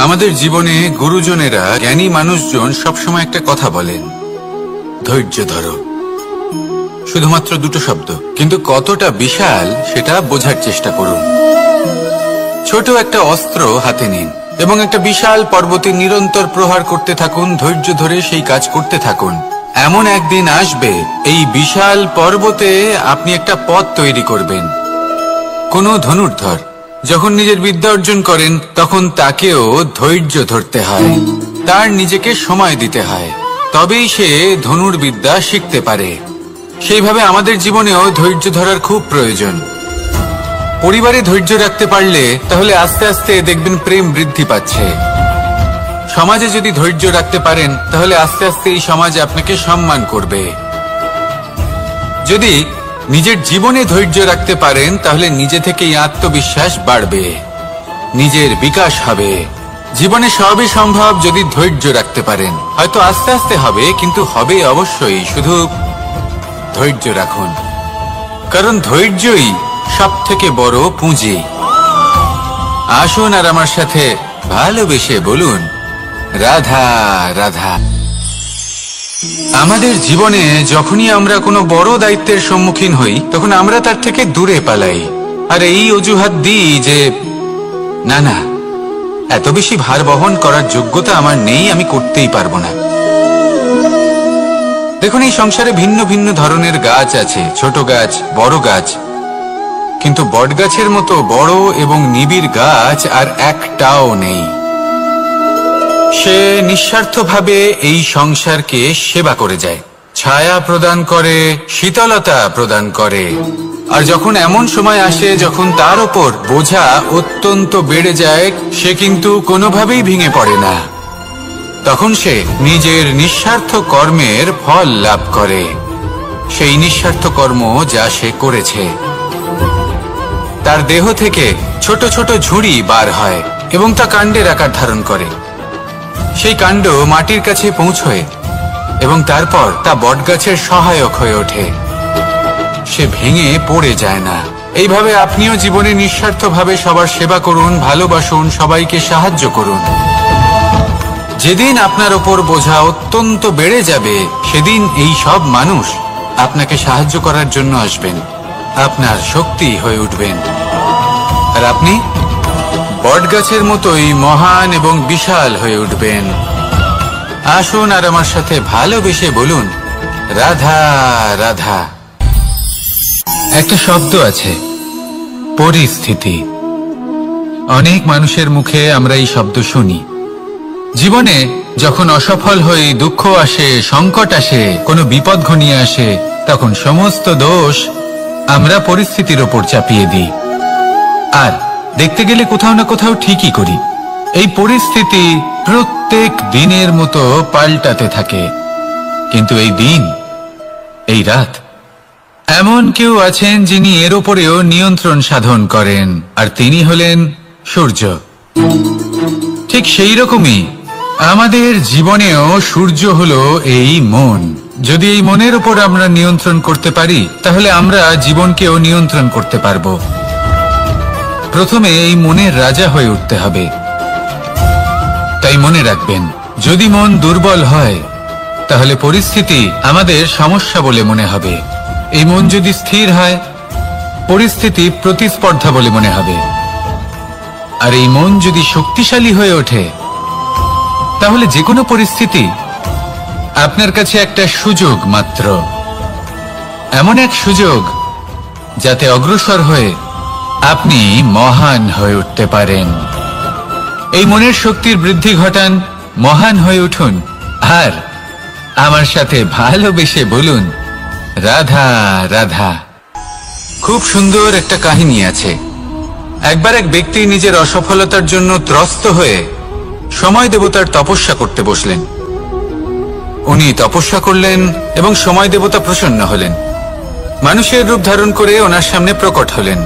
আমাদের জীবনে গুরুজনেরা, জ্ঞানী মানুষজন সবসময় একটা কথা বলেন, ধৈর্য ধরো। শুধুমাত্র দুটো শব্দ, কিন্তু কতটা বিশাল সেটা বোঝার চেষ্টা করুন। ছোট একটা অস্ত্র হাতে নিন এবং একটা বিশাল পর্বতে নিরন্তর প্রহার করতে থাকুন। ধৈর্য ধরে সেই কাজ করতে থাকুন। এমন একদিন আসবে, এই বিশাল পর্বতে আপনি একটা পথ তৈরি করবেন। কোনো ধনুর্ধর যখন নিজের বিদ্যা অর্জন করেন, তখন তাকেও ধৈর্য ধরতে হয়, তার নিজেকে সময় দিতে হয়, তবেই সে ধনুর্বিদ্যা শিখতে পারে। সেইভাবে আমাদের জীবনেও ধৈর্য ধরার খুব প্রয়োজন। পরিবারে ধৈর্য রাখতে পারলে তাহলে আস্তে আস্তে দেখবেন প্রেম বৃদ্ধি পাচ্ছে। সমাজে যদি ধৈর্য রাখতে পারেন, তাহলে আস্তে আস্তে এই সমাজ আপনাকে সম্মান করবে। যদি নিজের জীবনে ধৈর্য রাখতে পারেন, তাহলে নিজে থেকেই আত্মবিশ্বাস বাড়বে, নিজের বিকাশ হবে। জীবনে সবই সম্ভব যদি ধৈর্য রাখতে পারেন। হয়তো আস্তে আস্তে হবে, কিন্তু হবে অবশ্যই। শুধু ধৈর্য রাখুন, কারণ ধৈর্যই সবথেকে বড় পুঁজি। আসুন আর আমার সাথে ভালোবেসে বলুন, রাধা রাধা। আমাদের জীবনে যখনই আমরা কোনো বড় দায়িত্বের সম্মুখীন হই, তখন আমরা তার থেকে দূরে পালাই, আর এই অজুহাত দিই যে না না, এত বেশি ভার বহন করার যোগ্যতা আমার নেই, আমি করতেই পারবো না। দেখুন, এই সংসারে ভিন্ন ভিন্ন ধরনের গাছ আছে, ছোট গাছ, বড় গাছ, কিন্তু বটগাছের মতো বড় এবং নিবিড় গাছ আর একটাও নেই। সে নিঃস্বার্থভাবে এই সংসারকে সেবা করে যায়, ছায়া প্রদান করে, শীতলতা প্রদান করে। আর যখন এমন সময় আসে যখন তার ওপর বোঝা অত্যন্ত বেড়ে যায়, সে কিন্তু কোনোভাবেই ভেঙে পড়ে না। তখন সে নিজের নিঃস্বার্থ কর্মের ফল লাভ করে, সেই নিঃস্বার্থ কর্ম যা সে করেছে। তার দেহ থেকে ছোট ছোট ঝুড়ি বার হয় এবং তা কাণ্ডের আকার ধারণ করে। সেই কাণ্ড মাটির কাছে পৌঁছয় এবং তারপর তা বটগাছের সহায়ক হয়ে ওঠে। সে ভেঙে পড়ে যায় না। এইভাবে আপনিও জীবনে নিঃস্বার্থভাবে সবার সেবা করুন, ভালোবাসুন, সবাইকে সাহায্য করুন। যেদিন আপনার ওপর বোঝা অত্যন্ত বেড়ে যাবে, সেদিন এই সব মানুষ আপনাকে সাহায্য করার জন্য আসবেন, আপনার শক্তি হয়ে উঠবেন, আর আপনি বটগাছের মতোই মহান এবং বিশাল হয়ে উঠবেন। আসুন আর আমার সাথে ভালোবেসে বলুন, রাধা রাধা। একটা শব্দ আছে, পরিস্থিতি। অনেক মানুষের মুখে আমরা এই শব্দ শুনি। জীবনে যখন অসফল হই, দুঃখ আসে, সংকট আসে, কোনো বিপদ ঘনিয়ে আসে, তখন সমস্ত দোষ আমরা পরিস্থিতির ওপর চাপিয়ে দিই। আর দেখতে গেলে কোথাও না কোথাও ঠিকই করি। এই পরিস্থিতি প্রত্যেক দিনের মতো পাল্টাতে থাকে, কিন্তু এই দিন, এই রাত, এমন কেউ আছেন যিনি এর ওপরেও নিয়ন্ত্রণ সাধন করেন, আর তিনি হলেন সূর্য। ঠিক সেই রকমই আমাদের জীবনেও সূর্য হলো এই মন। যদি এই মনের উপর আমরা নিয়ন্ত্রণ করতে পারি, তাহলে আমরা জীবনকেও নিয়ন্ত্রণ করতে পারবো। প্রথমে এই মনের রাজা হয়ে উঠতে হবে। তাই মনে রাখবেন, যদি মন দুর্বল হয়, তাহলে পরিস্থিতি আমাদের সমস্যা বলে মনে হবে। এই মন যদি স্থির হয়, পরিস্থিতি প্রতিস্পর্ধা বলে মনে হবে। আর এই মন যদি শক্তিশালী হয়ে ওঠে, তাহলে যে কোনো পরিস্থিতি আপনার কাছে একটা সুযোগ মাত্র, এমন এক সুযোগ যাতে অগ্রসর হয়ে আপনি মহান হয়ে উঠতে পারেন। এই মনের শক্তির বৃদ্ধি ঘটান, মহান হয়ে উঠুন, আর আমার সাথে ভালোবেসে বলুন, রাধা রাধা। খুব সুন্দর একটা কাহিনী আছে। একবার এক ব্যক্তি নিজের অসফলতার জন্য ত্রস্ত হয়ে সময় দেবতার তপস্যা করতে বসলেন। উনি তপস্যা করলেন এবং সময় দেবতা প্রসন্ন হলেন, মানুষের রূপ ধারণ করে ওনার সামনে প্রকট হলেন।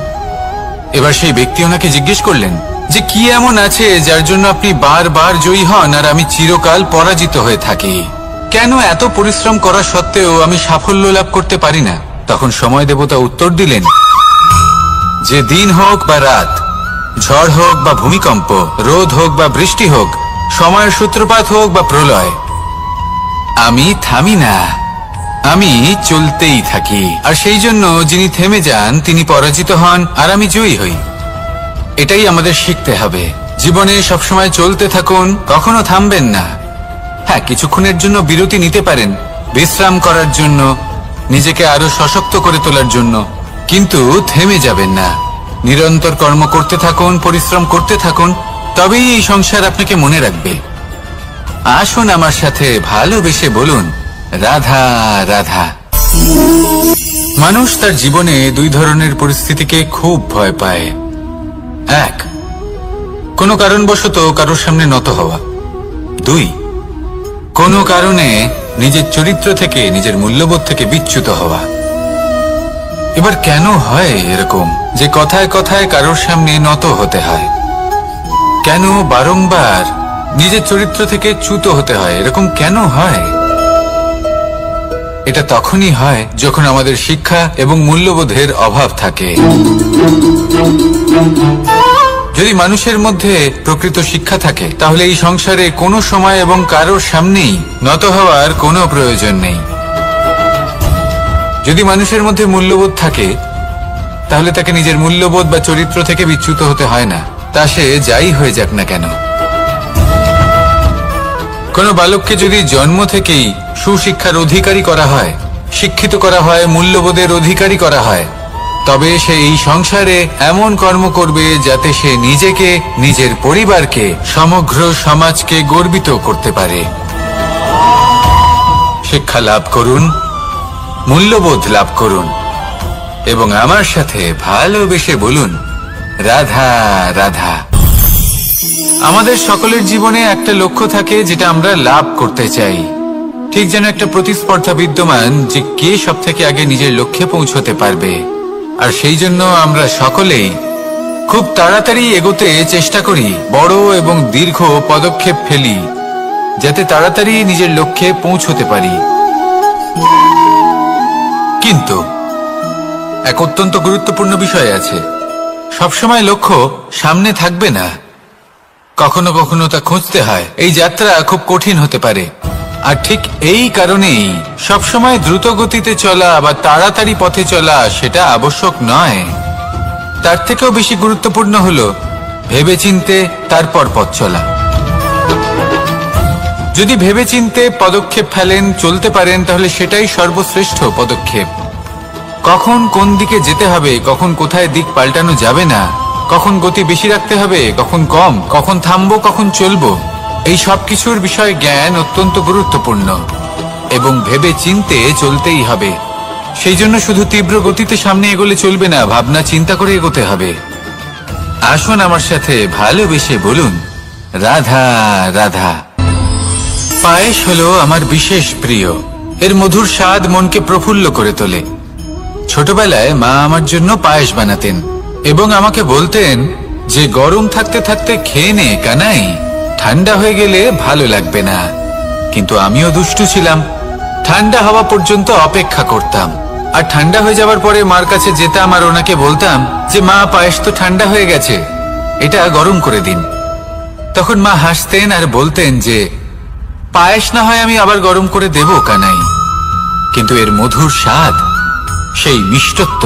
এবার সেই ব্যক্তি ওনাকে জিজ্ঞেস করলেন যে কি এমন আছে যার জন্য আপনি বারবার জয়ী হন আর আমি চিরকাল পরাজিত হয়ে থাকি? কেন এত পরিশ্রম করা সত্ত্বেও আমি সাফল্য লাভ করতে পারি না? তখন সময় দেবতা উত্তর দিলেন যে দিন হোক বা রাত, ঝড় হোক বা ভূমিকম্প, রোদ হোক বা বৃষ্টি হোক, সময়ের সূত্রপাত হোক বা প্রলয়, আমি থামি না, আমি চলতেই থাকি। আর সেই জন্য যিনি থেমে যান তিনি পরাজিত হন আর আমি জয়ী হই। এটাই আমাদের শিখতে হবে। জীবনে সবসময় চলতে থাকুন, কখনো থামবেন না। হ্যাঁ, কিছুক্ষণের জন্য বিরতি নিতে পারেন, বিশ্রাম করার জন্য, নিজেকে আরো সশক্ত করে তোলার জন্য, কিন্তু থেমে যাবেন না। নিরন্তর কর্ম করতে থাকুন, পরিশ্রম করতে থাকুন, তবেই এই সংসার আপনাকে মনে রাখবে। আসুন আমার সাথে ভালোবেসে বলুন, রাধা রাধা। মানুষ তার জীবনে দুই ধরনের পরিস্থিতিকে খুব ভয় পায়। এক, কোনো কারণবশত কারোর সামনে নত হওয়া। দুই, কোনো কারণে নিজের চরিত্র থেকে, নিজের মূল্যবোধ থেকে বিচ্যুত হওয়া। এবার কেন হয় এরকম যে কথায় কথায় কারোর সামনে নত হতে হয়? কেন বারংবার নিজের চরিত্র থেকে চ্যুত হতে হয়? এরকম কেন হয়? এটা তখনই হয় যখন আমাদের শিক্ষা এবং মূল্যবোধের অভাব থাকে। যদি মানুষের মধ্যে প্রকৃত শিক্ষা থাকে তাহলে এই সংসারে কোনো সময় এবং কারোর সামনেই নত হওয়ার কোনো প্রয়োজন নেই। যদি মানুষের মধ্যে মূল্যবোধ থাকে তাহলে তাকে নিজের মূল্যবোধ বা চরিত্র থেকে বিচ্যুত হতে হয় না, তা সে যাই হয়ে যাক না কেন। কোনো বালককে যদি জন্ম থেকেই সুশিক্ষার অধিকারী করা হয়, শিক্ষিত করা হয়, মূল্যবোধের অধিকারী করা হয়, তবে সে এই সংসারে এমন কর্ম করবে যাতে সে নিজেকে, নিজের পরিবারকে, সমগ্র সমাজকে গর্বিত করতে পারে। শিক্ষা লাভ করুন, মূল্যবোধ লাভ করুন এবং আমার সাথে ভালোবেসে বলুন, রাধা রাধা। আমাদের সকলের জীবনে একটা লক্ষ্য থাকে যেটা আমরা লাভ করতে চাই। ঠিক যেন একটা প্রতিস্পর্ধা বিদ্যমান যে কে সব থেকে আগে নিজের লক্ষ্যে পৌঁছতে পারবে। আর সেই জন্য আমরা সকলেই খুব তাড়াতাড়ি এগোতে চেষ্টা করি, বড় এবং দীর্ঘ পদক্ষেপ ফেলি যাতে তাড়াতাড়ি নিজের লক্ষ্যে পৌঁছতে পারি। কিন্তু এক অত্যন্ত গুরুত্বপূর্ণ বিষয় আছে, সবসময় লক্ষ্য সামনে থাকবে না, কখনো কখনো তা খুঁজতে হয়। এই যাত্রা খুব কঠিন হতে পারে। আর ঠিক এই কারণেই সবসময় দ্রুত গতিতে চলা বা তাড়াতাড়ি পথে চলা সেটা আবশ্যক নয়। তার থেকেও বেশি গুরুত্বপূর্ণ হলো ভেবেচিন্তে তারপর পথ চলা। যদি ভেবেচিন্তে পদক্ষেপ ফেলেন, চলতে পারেন, তাহলে সেটাই সর্বশ্রেষ্ঠ পদক্ষেপ। কখন কোন দিকে যেতে হবে, কখন কোথায় দিক পাল্টানো যাবে না, কখন গতি বেশি রাখতে হবে, কখন কম, কখন থামবো, কখন চলবো, এই সব কিছুর বিষয়ে জ্ঞান অত্যন্ত গুরুত্বপূর্ণ এবং ভেবে চিন্তে চলতেই হবে। সেই জন্য শুধু তীব্র গতিতে সামনে এগোলে চলবে না, ভাবনা চিন্তা করে এগোতে হবে। আসুন আমার সাথে ভালোবেসে বলুন, রাধা রাধা। পায়েস হলো আমার বিশেষ প্রিয়। এর মধুর স্বাদ মনকে প্রফুল্ল করে তোলে। ছোটবেলায় মা আমার জন্য পায়েস বানাতেন এবং আমাকে বলতেন যে গরম থাকতে থাকতে খেয়ে নে কানাই, ঠান্ডা হয়ে গেলে ভালো লাগবে না। কিন্তু আমিও দুষ্টু ছিলাম, ঠান্ডা হওয়া পর্যন্ত অপেক্ষা করতাম। আর ঠান্ডা হয়ে যাওয়ার পরে মার কাছে যেতাম আর ওনাকে বলতাম যে মা, পায়েস তো ঠান্ডা হয়ে গেছে, এটা গরম করে দিন। তখন মা হাসতেন আর বলতেন যে পায়েস না হয় আমি আবার গরম করে দেব কানাই, কিন্তু এর মধুর স্বাদ, সেই মিষ্টত্ব,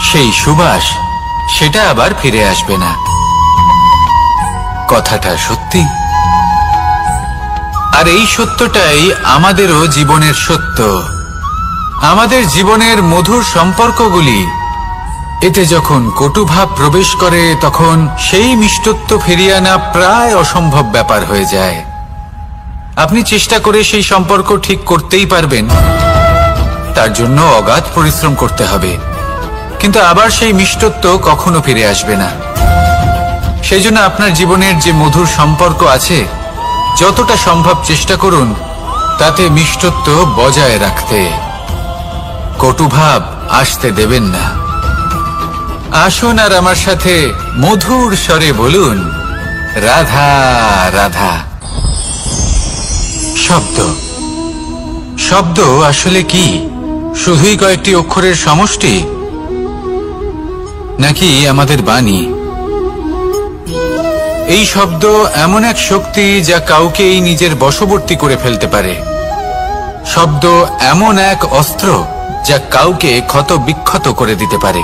সেই সুবাস, সেটা আবার ফিরে আসবে না। কথাটা সত্যি। আর এই সত্যটাই আমাদেরও জীবনের সত্য। আমাদের জীবনের মধুর সম্পর্কগুলি, এতে যখন কটুভাব প্রবেশ করে তখন সেই মিষ্টত্ব ফিরিয়ে আনা প্রায় অসম্ভব ব্যাপার হয়ে যায়। আপনি চেষ্টা করে সেই সম্পর্ক ঠিক করতেই পারবেন, তার জন্য অগাধ পরিশ্রম করতে হবে, কিন্তু আবার সেই মিষ্টত্ব কখনো ফিরে আসবে না। সেই জন্য আপনার জীবনের যে মধুর সম্পর্ক আছে, যতটা সম্ভব চেষ্টা করুন তাতে মিষ্টত্ব বজায় রাখতে। কটুভাব আসতে দেবেন না। আসুন আর আমার সাথে মধুর স্বরে বলুন, রাধা রাধা। শব্দ, শব্দ আসলে কি? শুধুই কয়েকটি অক্ষরের সমষ্টি, নাকি আমাদের বাণী, এই শব্দ এমন এক শক্তি যা কাউকে এই নিজের বশবর্তী করে ফেলতে পারে। শব্দ এমন এক অস্ত্র যা কাউকে ক্ষত বিক্ষত করে দিতে পারে।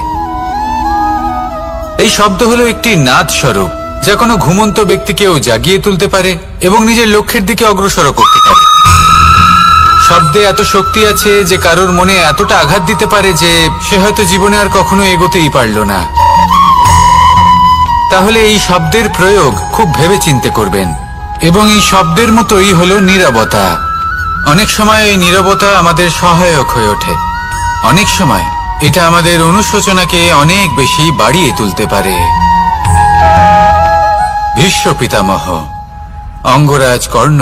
এই শব্দ হলো একটি নাদ স্বরূপ যা কোনো ঘুমন্ত ব্যক্তিকেও জাগিয়ে তুলতে পারে এবং নিজের লক্ষ্যের দিকে অগ্রসর করতে পারে। শব্দে এত শক্তি আছে যে কারোর মনে এতটা আঘাত দিতে পারে যে সে হয়তো জীবনে আর কখনো এগোতেই পারল না। তাহলে এই শব্দের প্রয়োগ খুব ভেবে চিন্তে করবেন। এবং এই শব্দের মতোই হলো নীরবতা। অনেক সময় এই নীরবতা আমাদের সহায়ক হয়ে ওঠে। অনেক সময় এটা আমাদের অনুশোচনাকে অনেক বেশি বাড়িয়ে তুলতে পারে। ভীষ্ম পিতামহ, অঙ্গরাজ কর্ণ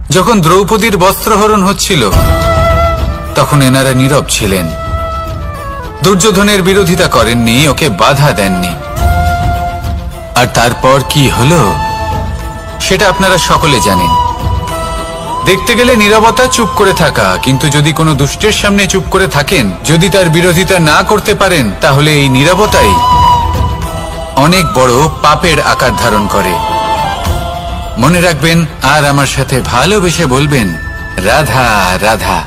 যখন দ্রৌপদীর বস্ত্রহরণ হচ্ছিল তখন এনারা নীরব ছিলেন। দুর্যোধনের বিরোধিতা করেননি, ওকে বাধা দেননি। আর তারপর কি হলো সেটা আপনারা সকলে জানেন। দেখতে গেলে নীরবতা চুপ করে থাকা, কিন্তু যদি কোনো দুষ্টের সামনে চুপ করে থাকেন, যদি তার বিরোধিতা না করতে পারেন, তাহলে এই নীরবতাই অনেক বড় পাপের আকার ধারণ করে। মনে রাখবেন আর আমার সাথে ভালোবেসে বলবেন, রাধা রাধা।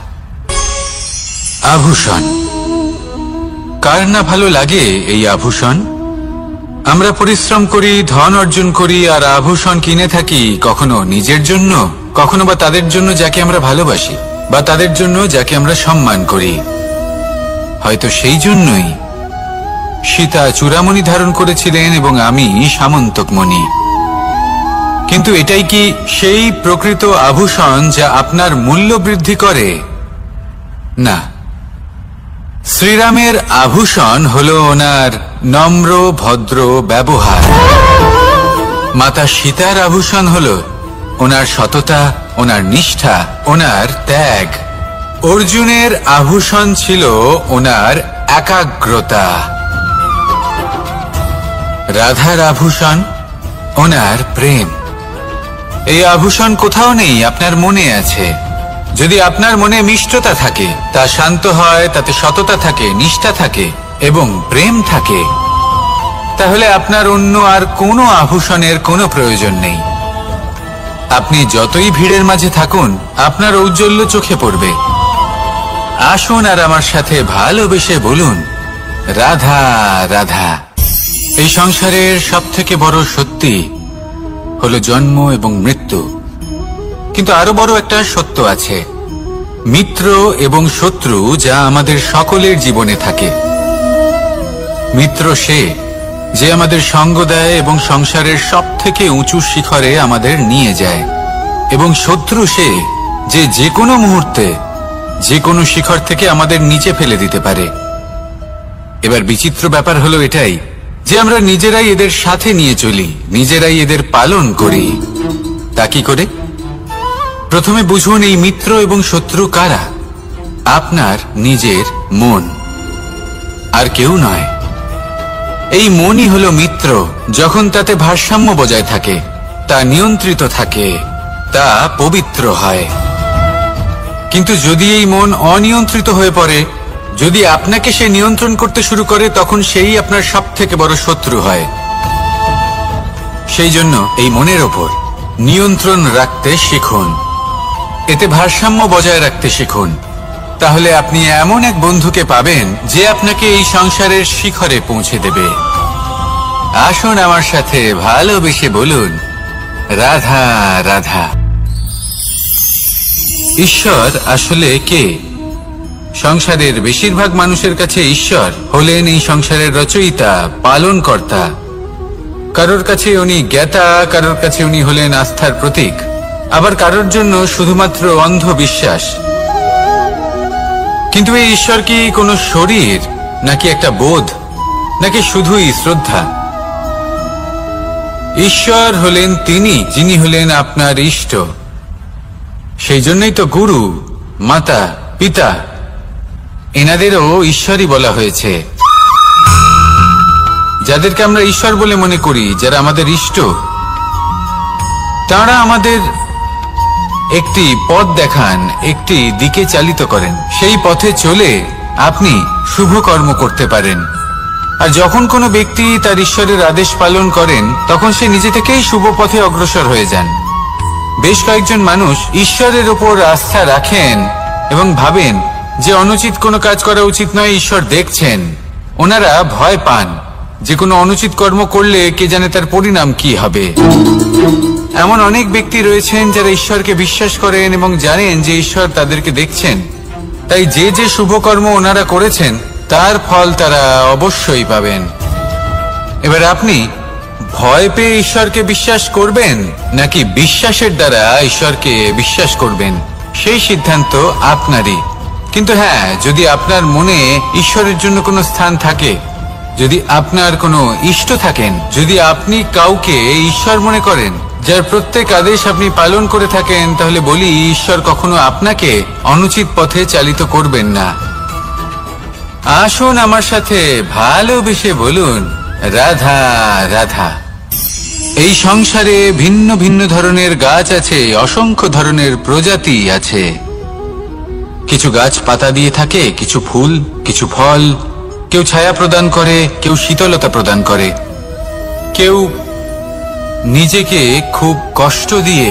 আভূষণ। কার না ভালো লাগে এই আভূষণ? আমরা পরিশ্রম করি, ধন অর্জন করি আর আভূষণ কিনে থাকি, কখনো নিজের জন্য, কখনো বা তাদের জন্য যাকে আমরা ভালোবাসি, বা তাদের জন্য যাকে আমরা সম্মান করি। হয়তো সেই জন্যই সীতা চূড়ামণি ধারণ করেছিলেন এবং আমি সামন্তকমণি। কিন্তু এটাই কি সেই প্রকৃত আভূষণ যা আপনার মূল্য বৃদ্ধি করে? না। শ্রীরামের আভূষণ হলো ওনার নম্র ভদ্র ব্যবহার। মাতা সীতার আভূষণ হলো ওনার সততা, ওনার নিষ্ঠা, ওনার ত্যাগ। অর্জুনের আভূষণ ছিল ওনার একাগ্রতা। রাধার আভূষণ ওনার প্রেম। এই আভূষণ কোথাও নেই, আপনার মনে আছে। যদি আপনার মনে মিষ্টতা থাকে, তা শান্ত হয়, তাতে সততা থাকে, নিষ্ঠা থাকে এবং প্রেম থাকে, তাহলে আপনার অন্য আর কোনো আভূষণের কোনো প্রয়োজন নেই। আপনি যতই ভিড়ের মাঝে থাকুন, আপনার ঔজ্জ্বল্য চোখে পড়বে। আসুন আর আমার সাথে ভালোবেসে বলুন, রাধা রাধা। এই সংসারের সবথেকে বড় সত্যি হলো জন্ম এবং মৃত্যু, কিন্তু আরো বড় একটা সত্য আছে, মিত্র এবং শত্রু, যা আমাদের সকলের জীবনে থাকে। মিত্র সে যে আমাদের সঙ্গ দেয় এবং সংসারের সবথেকে উঁচু শিখরে আমাদের নিয়ে যায়, এবং শত্রু সে যে যে কোনো মুহূর্তে যে কোনো শিখর থেকে আমাদের নিচে ফেলে দিতে পারে। এবার বিচিত্র ব্যাপার হলো এটাই যে আমরা নিজেরাই এদের সাথে নিয়ে চলি, নিজেরাই এদের পালন করি। তা কি করে? প্রথমে বুঝুন এই মিত্র এবং শত্রু কারা। আপনার নিজের মন, আর কেউ নয়। এই মনই হলো মিত্র যখন তাতে ভারসাম্য বজায় থাকে, তা নিয়ন্ত্রিত থাকে, তা পবিত্র হয়। কিন্তু যদি এই মন অনিয়ন্ত্রিত হয়ে পড়ে, যদি আপনাকে সে নিয়ন্ত্রণ করতে শুরু করে, তখন সেই আপনার সবথেকে বড় শত্রু হয়। সেই জন্য এই মনের ওপর নিয়ন্ত্রণ রাখতে শিখুন, এতে ভারসাম্য বজায় রাখতে শিখুন। তাহলে আপনি এমন এক বন্ধুকে পাবেন যে আপনাকে এই সংসারের শিখরে পৌঁছে দেবে। আসুন আমার সাথে ভালোবেসে বলুন, রাধা রাধা। ঈশ্বর আসলে কে? সংসারের বেশিরভাগ মানুষের কাছে ঈশ্বর হলেন এই সংসারের রচয়িতা, পালনকর্তা। কারোর কাছে উনি জ্ঞাতা, কারোর কাছে উনি হলেন আস্থার প্রতীক, আবার কারোর জন্য শুধুমাত্র অন্ধ বিশ্বাস। কিন্তু এই ঈশ্বর কি কোনো শরীর, নাকি একটা বোধ, নাকি শুধুই শ্রদ্ধা? ঈশ্বর হলেন তিনি যিনি হলেন আপনার ইষ্ট। সেই জন্যই তো গুরু, মাতা, পিতা এনাদেরও ঈশ্বরই বলা হয়েছে। যাদেরকে আমরা ঈশ্বর বলে মনে করি, যারা আমাদের ইষ্ট, তারা আমাদের একটি পথ দেখান, একটি দিকে চালিত করেন। সেই পথে চলে আপনি শুভ কর্ম করতে পারেন, আর যখন কোনো ব্যক্তি তার ঈশ্বরের আদেশ পালন করেন তখন সে নিজে থেকেই শুভ পথে অগ্রসর হয়ে যান। বেশ কয়েকজন মানুষ ঈশ্বরের ওপর আস্থা রাখেন এবং ভাবেন যে অনুচিত কোনো কাজ করা উচিত নয়, ঈশ্বর দেখছেন। ওনারা ভয় পান যে কোনো অনুচিত কর্ম করলে কে জানে তার পরিণাম কি হবে। এমন অনেক ব্যক্তি রয়েছেন যারা ঈশ্বরকে বিশ্বাস করেন এবং জানেন যে ঈশ্বর তাদেরকে দেখছেন, তাই যে যে শুভ কর্ম ওনারা করেছেন তার ফল তারা অবশ্যই পাবেন। এবার আপনি ভয় পেয়ে ঈশ্বরকে বিশ্বাস করবেন নাকি বিশ্বাসের দ্বারা ঈশ্বরকে বিশ্বাস করবেন, সেই সিদ্ধান্ত আপনারই। কিন্তু হ্যাঁ, যদি আপনার মনে ঈশ্বরের জন্য কোনো স্থান থাকে, যদি আপনার কোনো ইষ্ট থাকেন, যদি আপনি কাউকে ঈশ্বর মনে করেন যার প্রত্যেক আদেশ আপনি পালন করে থাকেন, তাহলে বলি ঈশ্বর কখনো আপনাকে অনুচিত পথে চালিত করবেন না। আসুন আমার সাথে ভালোবেসে বলুন, রাধা রাধা। এই সংসারে ভিন্ন ভিন্ন ধরনের গাছ আছে, অসংখ্য ধরনের প্রজাতি আছে। কিছু গাছ পাতা দিয়ে থাকে, কিছু ফুল, কিছু ফল। কেউ ছায়া প্রদান করে, কেউ শীতলতা প্রদান করে, কেউ নিজেকে খুব কষ্ট দিয়ে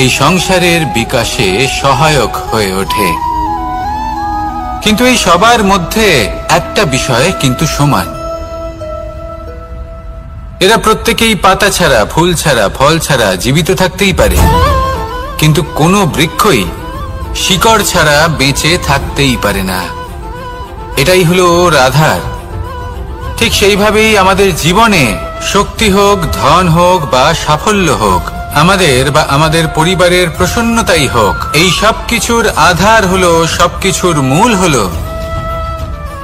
এই সংসারের বিকাশে সহায়ক হয়ে ওঠে। কিন্তু এই সবার মধ্যে একটা বিষয় কিন্তু সমান, এরা প্রত্যেকেই পাতা ছাড়া, ফুল ছাড়া, ফল ছাড়া জীবিত থাকতেই পারে, কিন্তু কোনো বৃক্ষই শিকড় ছাড়া বেঁচে থাকতেই পারে না। এটাই হলো রাধার। ঠিক সেইভাবেই আমাদের জীবনে শক্তি হোক, ধন হোক বা সাফল্য হোক, আমাদের বা আমাদের পরিবারের প্রসন্নতাই হোক, এই সব কিছুর আধার হলো, সবকিছুর মূল হলো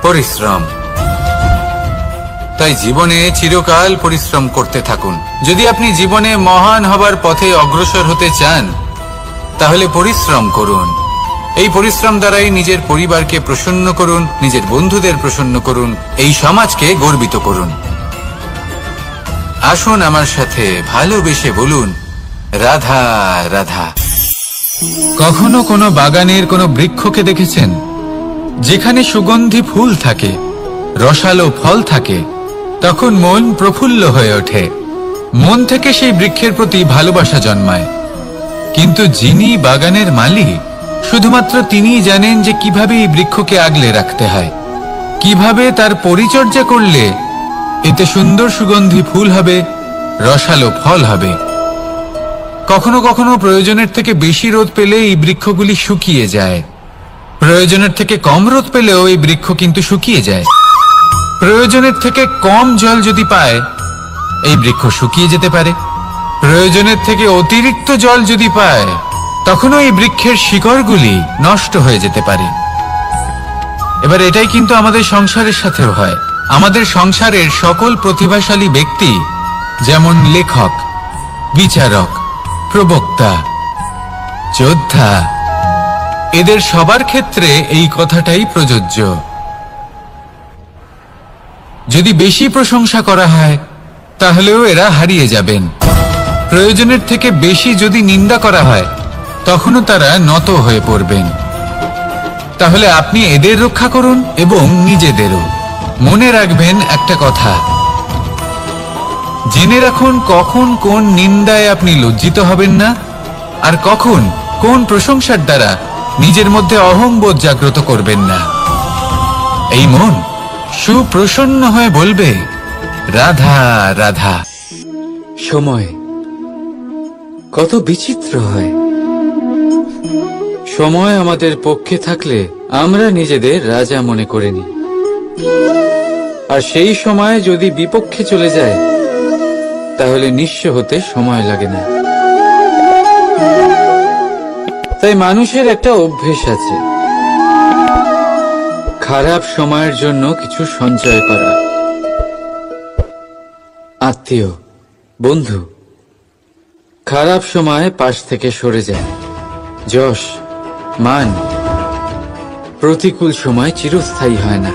পরিশ্রম। তাই জীবনে চিরকাল পরিশ্রম করতে থাকুন। যদি আপনি জীবনে মহান হবার পথে অগ্রসর হতে চান, তাহলে পরিশ্রম করুন। এই পরিশ্রম দ্বারাই নিজের পরিবারকে প্রসন্ন করুন, নিজের বন্ধুদের প্রসন্ন করুন, এই সমাজকে গর্বিত করুন। আসুন আমার সাথে ভালোবেসে বলুন, রাধা রাধা। কখনো কোনো বাগানের কোনো বৃক্ষকে দেখেছেন যেখানে সুগন্ধি ফুল থাকে, রসালো ফল থাকে? তখন মন প্রফুল্ল হয়ে ওঠে, মন থেকে সেই বৃক্ষের প্রতি ভালোবাসা জন্মায়। কিন্তু যিনি বাগানের মালিক, শুধুমাত্র তিনিই জানেন যে কিভাবে এই বৃক্ষকে আগলে রাখতে হয়, কিভাবে তার পরিচর্যা করলে এতে সুন্দর সুগন্ধি ফুল হবে, রসালো ফল হবে। কখনো কখনো প্রয়োজনের থেকে বেশি রোদ পেলে এই বৃক্ষগুলি শুকিয়ে যায়, প্রয়োজনের থেকে কম রোদ পেলেও এই বৃক্ষ কিন্তু শুকিয়ে যায়। প্রয়োজনের থেকে কম জল যদি পায়, এই বৃক্ষ শুকিয়ে যেতে পারে। প্রয়োজনের থেকে অতিরিক্ত জল যদি পায়, তখনও এই বৃক্ষের শিকড়গুলি নষ্ট হয়ে যেতে পারে। এবার এটাই কিন্তু আমাদের সংসারের সাথেও হয়। আমাদের সংসারের সকল প্রতিভাশালী ব্যক্তি, যেমন লেখক, বিচারক, প্রবক্তা, যোদ্ধা, এদের সবার ক্ষেত্রে এই কথাটাই প্রযোজ্য। যদি বেশি প্রশংসা করা হয়, তাহলেও এরা হারিয়ে যাবেন। প্রয়োজনের থেকে বেশি যদি নিন্দা করা হয়, তখনও তারা নত হয়ে পড়বেন। তাহলে আপনি এদের রক্ষা করুন এবং নিজেদেরও। মনে রাখবেন একটা কথা, জেনে রাখুন কখন কোন নিন্দায় আপনি লজ্জিত হবেন না, আর কখন কোন প্রশংসার দ্বারা নিজের মধ্যে অহংবোধ জাগ্রত করবেন না। এই মন সুপ্রসন্ন হয়ে বলবে, রাধা রাধা। সময় কত বিচিত্র হয়। সময় আমাদের পক্ষে থাকলে আমরা নিজেদের রাজা মনে করে নিই, আর সেই সময় যদি বিপক্ষে চলে যায়, তাহলে নিঃস্ব হতে সময় লাগে না। তাই মানুষের একটা অভ্যেস আছে, খারাপ সময়ের জন্য কিছু সঞ্চয় করা। আত্মীয়, বন্ধু খারাপ সময় পাশ থেকে সরে যায়। যশ, মান প্রতিকূল সময় চিরস্থায়ী হয় না।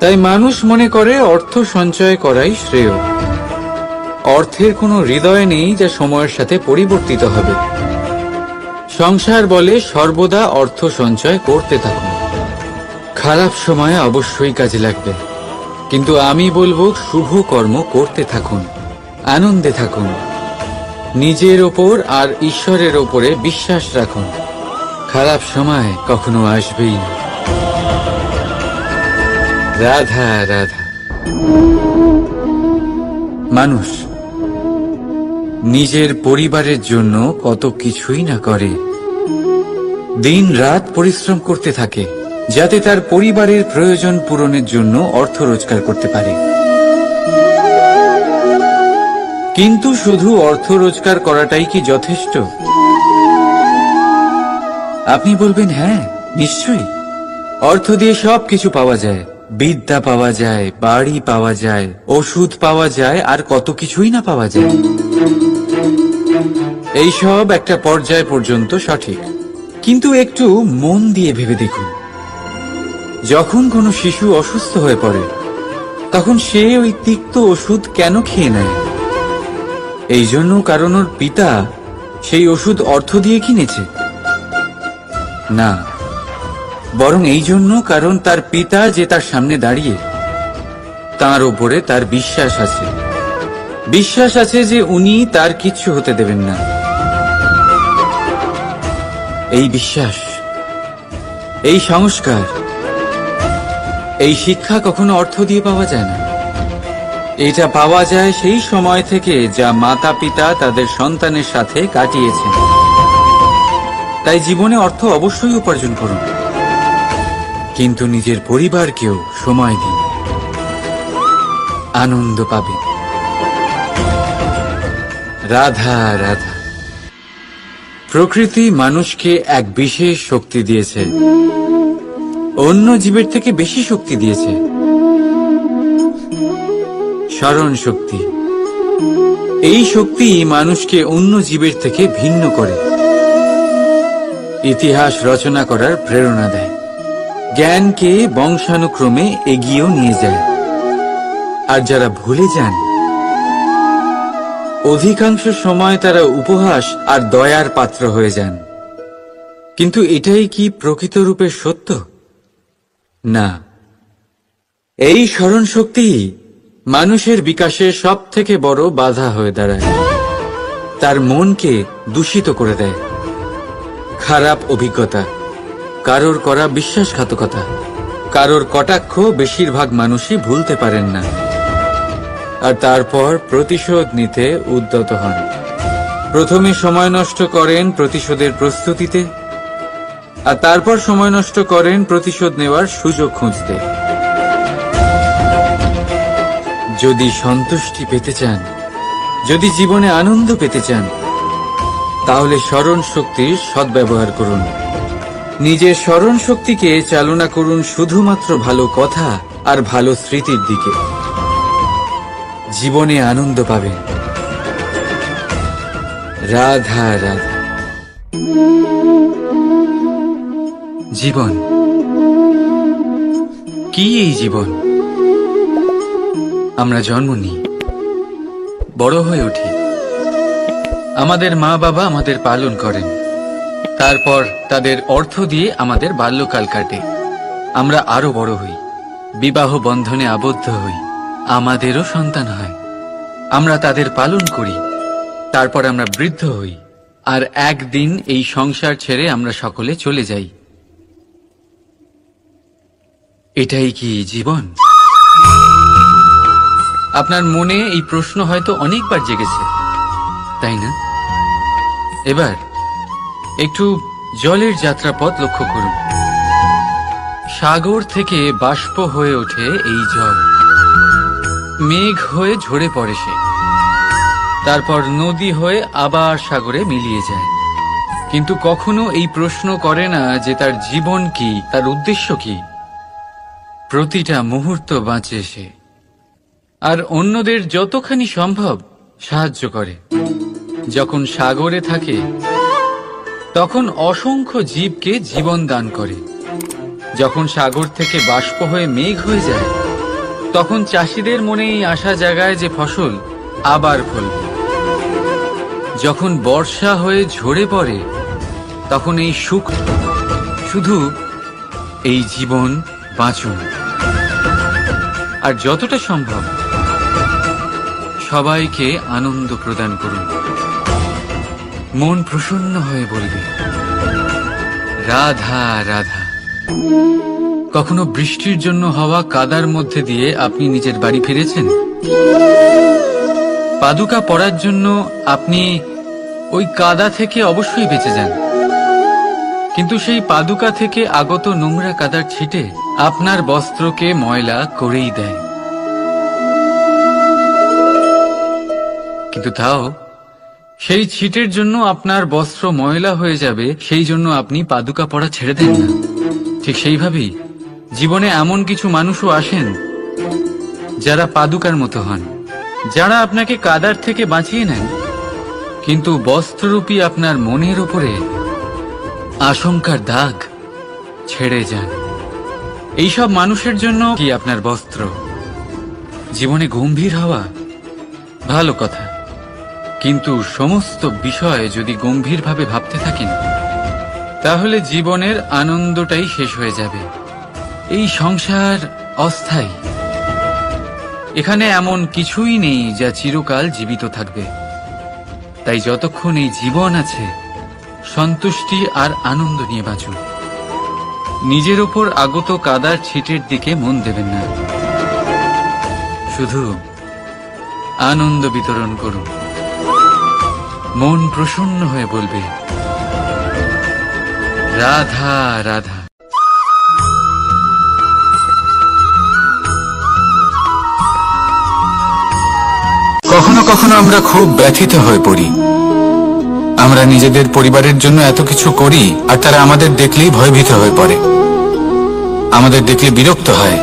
তাই মানুষ মনে করে অর্থ সঞ্চয় করাই শ্রেয়। অর্থের কোনো হৃদয় নেই যা সময়ের সাথে পরিবর্তিত হবে। সংসার বলে সর্বদা অর্থ সঞ্চয় করতে থাকুন, খারাপ সময়ে অবশ্যই কাজে লাগবে। কিন্তু আমি বলবো শুভ কর্ম করতে থাকুন, আনন্দে থাকুন, নিজের ওপর আর ঈশ্বরের ওপরে বিশ্বাস রাখুন। খারাপ সময় কখনো আসবেই না। রাধা রাধা। মানুষ নিজের পরিবারের জন্য কত কিছুই না করে, দিন রাত পরিশ্রম করতে থাকে যাতে তার পরিবারের প্রয়োজন পূরণের জন্য অর্থ রোজগার করতে পারে। কিন্তু শুধু অর্থ রোজগার করাটাই কি যথেষ্ট? আপনি বলবেন হ্যাঁ, নিশ্চয়ই। অর্থ দিয়ে সবকিছু পাওয়া যায়, বিদ্যা পাওয়া যায়, বাড়ি পাওয়া যায়, ওষুধ পাওয়া যায়, আর কত কিছুই না পাওয়া যায়। এই সব একটা পর্যায় পর্যন্ত সঠিক, কিন্তু একটু মন দিয়ে ভেবে দেখুন, যখন কোনো শিশু অসুস্থ হয়ে পড়ে তখন সে ওই তিক্ত ওষুধ কেন খেয়ে নেয়? এই জন্য কারণ ওর পিতা সেই ওষুধ অর্থ দিয়ে কিনেছে? না, বরং এই জন্য কারণ তার পিতা যে তার সামনে দাঁড়িয়ে, তার ওপরে তার বিশ্বাস আছে। বিশ্বাস আছে যে উনি তার কিচ্ছু হতে দেবেন না। এই বিশ্বাস, এই সংস্কার, এই শিক্ষা কখনো অর্থ দিয়ে পাওয়া যায় না। এটা পাওয়া যায় সেই সময় থেকে যা মাতা পিতা তাদের সন্তানের সাথে কাটিয়েছেন। তাই জীবনে অর্থ অবশ্যই উপার্জন করুন, কিন্তু নিজের পরিবারকেও সময় দিন, আনন্দ পাবেন। রাধা রাধা। প্রকৃতি মানুষকে এক বিশেষ শক্তি দিয়েছে, অন্য জীবের থেকে বেশি শক্তি দিয়েছে, স্মরণ শক্তি। এই শক্তি মানুষকে অন্য জীবের থেকে ভিন্ন করে, ইতিহাস রচনা করার প্রেরণা দেয়, জ্ঞানকে বংশানুক্রমে এগিয়েও নিয়ে যায়। আর যারা ভুলে যান, অধিকাংশ সময় তারা উপহাস আর দয়ার পাত্র হয়ে যান। কিন্তু এটাই কি প্রকৃত রূপে সত্য? না। এই স্মরণ শক্তি মানুষের বিকাশের সব থেকে বড় বাধা হয়ে দাঁড়ায়, তার মনকে দূষিত করে দেয়। খারাপ অভিজ্ঞতা, কারোর করা বিশ্বাসঘাতকতা, কারোর কটাক্ষ বেশিরভাগ মানুষই ভুলতে পারেন না, আর তারপর প্রতিশোধ নিতে উদ্যত হন। প্রথমে সময় নষ্ট করেন প্রতিশোধের প্রস্তুতিতে, আর তারপর সময় নষ্ট করেন প্রতিশোধ নেওয়ার সুযোগ খুঁজতে। যদি সন্তুষ্টি পেতে চান, যদি জীবনে আনন্দ পেতে চান, তাহলে স্মরণ শক্তির সদ্ব্যবহার করুন। নিজের স্মরণ শক্তিকে চালনা করুন শুধুমাত্র ভালো কথা আর ভালো স্মৃতির দিকে। জীবনে আনন্দ পাবেন। রাধা রাধা। জীবন কি? এই জীবন আমরা জন্ম নিই, বড় হয়ে উঠি, আমাদের মা বাবা আমাদের পালন করেন, তারপর তাদের অর্থ দিয়ে আমাদের বাল্যকাল কাটে, আমরা আরো বড় হই, বিবাহ বন্ধনে আবদ্ধ হই, আমাদেরও সন্তান হয়, আমরা তাদের পালন করি, তারপর আমরা বৃদ্ধ হই, আর একদিন এই সংসার ছেড়ে আমরা সকলে চলে যাই। এটাই কি জীবন? আপনার মনে এই প্রশ্ন হয়তো অনেকবার জেগেছে, তাই না? এবার একটু জলের যাত্রাপথ লক্ষ্য করুন। সাগর থেকে বাষ্প হয়ে ওঠে এই জল, মেঘ হয়ে ঝরে পড়ে সে, তারপর নদী হয়ে আবার সাগরে মিলিয়ে যায়। কিন্তু কখনো এই প্রশ্ন করে না যে তার জীবন কি, তার উদ্দেশ্য কি। প্রতিটা মুহূর্ত বাঁচে সে, আর অন্যদের যতখানি সম্ভব সাহায্য করে। যখন সাগরে থাকে তখন অসংখ্য জীবকে জীবন দান করে। যখন সাগর থেকে বাষ্প হয়ে মেঘ হয়ে যায় তখন চাষিদের মনে এই আশা জাগায় যে ফসল আবার ফলবে। যখন বর্ষা হয়ে ঝরে পড়ে তখন এই সুখ, শুধু এই জীবন বাঁচুন। আর যতটা সম্ভব সবাইকে আনন্দ প্রদান করুন। মন প্রসন্ন হয়ে বলবে রাধা রাধা। কখনো বৃষ্টির জন্য হওয়া কাদার মধ্যে দিয়ে আপনি নিজের বাড়ি ফিরেছেন? পাদুকা পরার জন্য আপনি ওই কাদা থেকে অবশ্যই বেঁচে যান, কিন্তু সেই পাদুকা থেকে আগত নোংরা কাদার ছিটে আপনার বস্ত্রকে ময়লা করেই দেয়। কিন্তু তাও সেই ছিটের জন্য আপনার বস্ত্র ময়লা হয়ে যাবে, সেই জন্য আপনি পাদুকা পরা ছেড়ে দেন না। ঠিক সেইভাবেই জীবনে এমন কিছু মানুষও আসেন যারা পাদুকার মতো হন, যারা আপনাকে কাদার থেকে বাঁচিয়ে নেন, কিন্তু বস্ত্ররূপী আপনার মনের উপরে আশঙ্কার দাগ ছেড়ে যান। এইসব মানুষের জন্য কি আপনার বস্ত্র? জীবনে গম্ভীর হওয়া ভালো কথা, কিন্তু সমস্ত বিষয় যদি গম্ভীরভাবে ভাবতে থাকেন তাহলে জীবনের আনন্দটাই শেষ হয়ে যাবে। এই সংসার অস্থায়ী, এখানে এমন কিছুই নেই যা চিরকাল জীবিত থাকবে। তাই যতক্ষণ এই জীবন আছে সন্তুষ্টি আর আনন্দ নিয়ে বাঁচুন। নিজের ওপর আগত কাদার ছিটের দিকে মন দেবেন না, শুধু আনন্দ বিতরণ করুন। মন প্রসন্ন হয়ে বলবে রাধা রাধা। কখনো কখনো আমরা খুব ব্যথিত হয়ে পড়ি। আমরা নিজেদের পরিবারের জন্য এত কিছু করি আর তারা আমাদের দেখলেই ভয়ভীত হয়ে পড়ে, আমাদের দেখলে বিরক্ত হয়।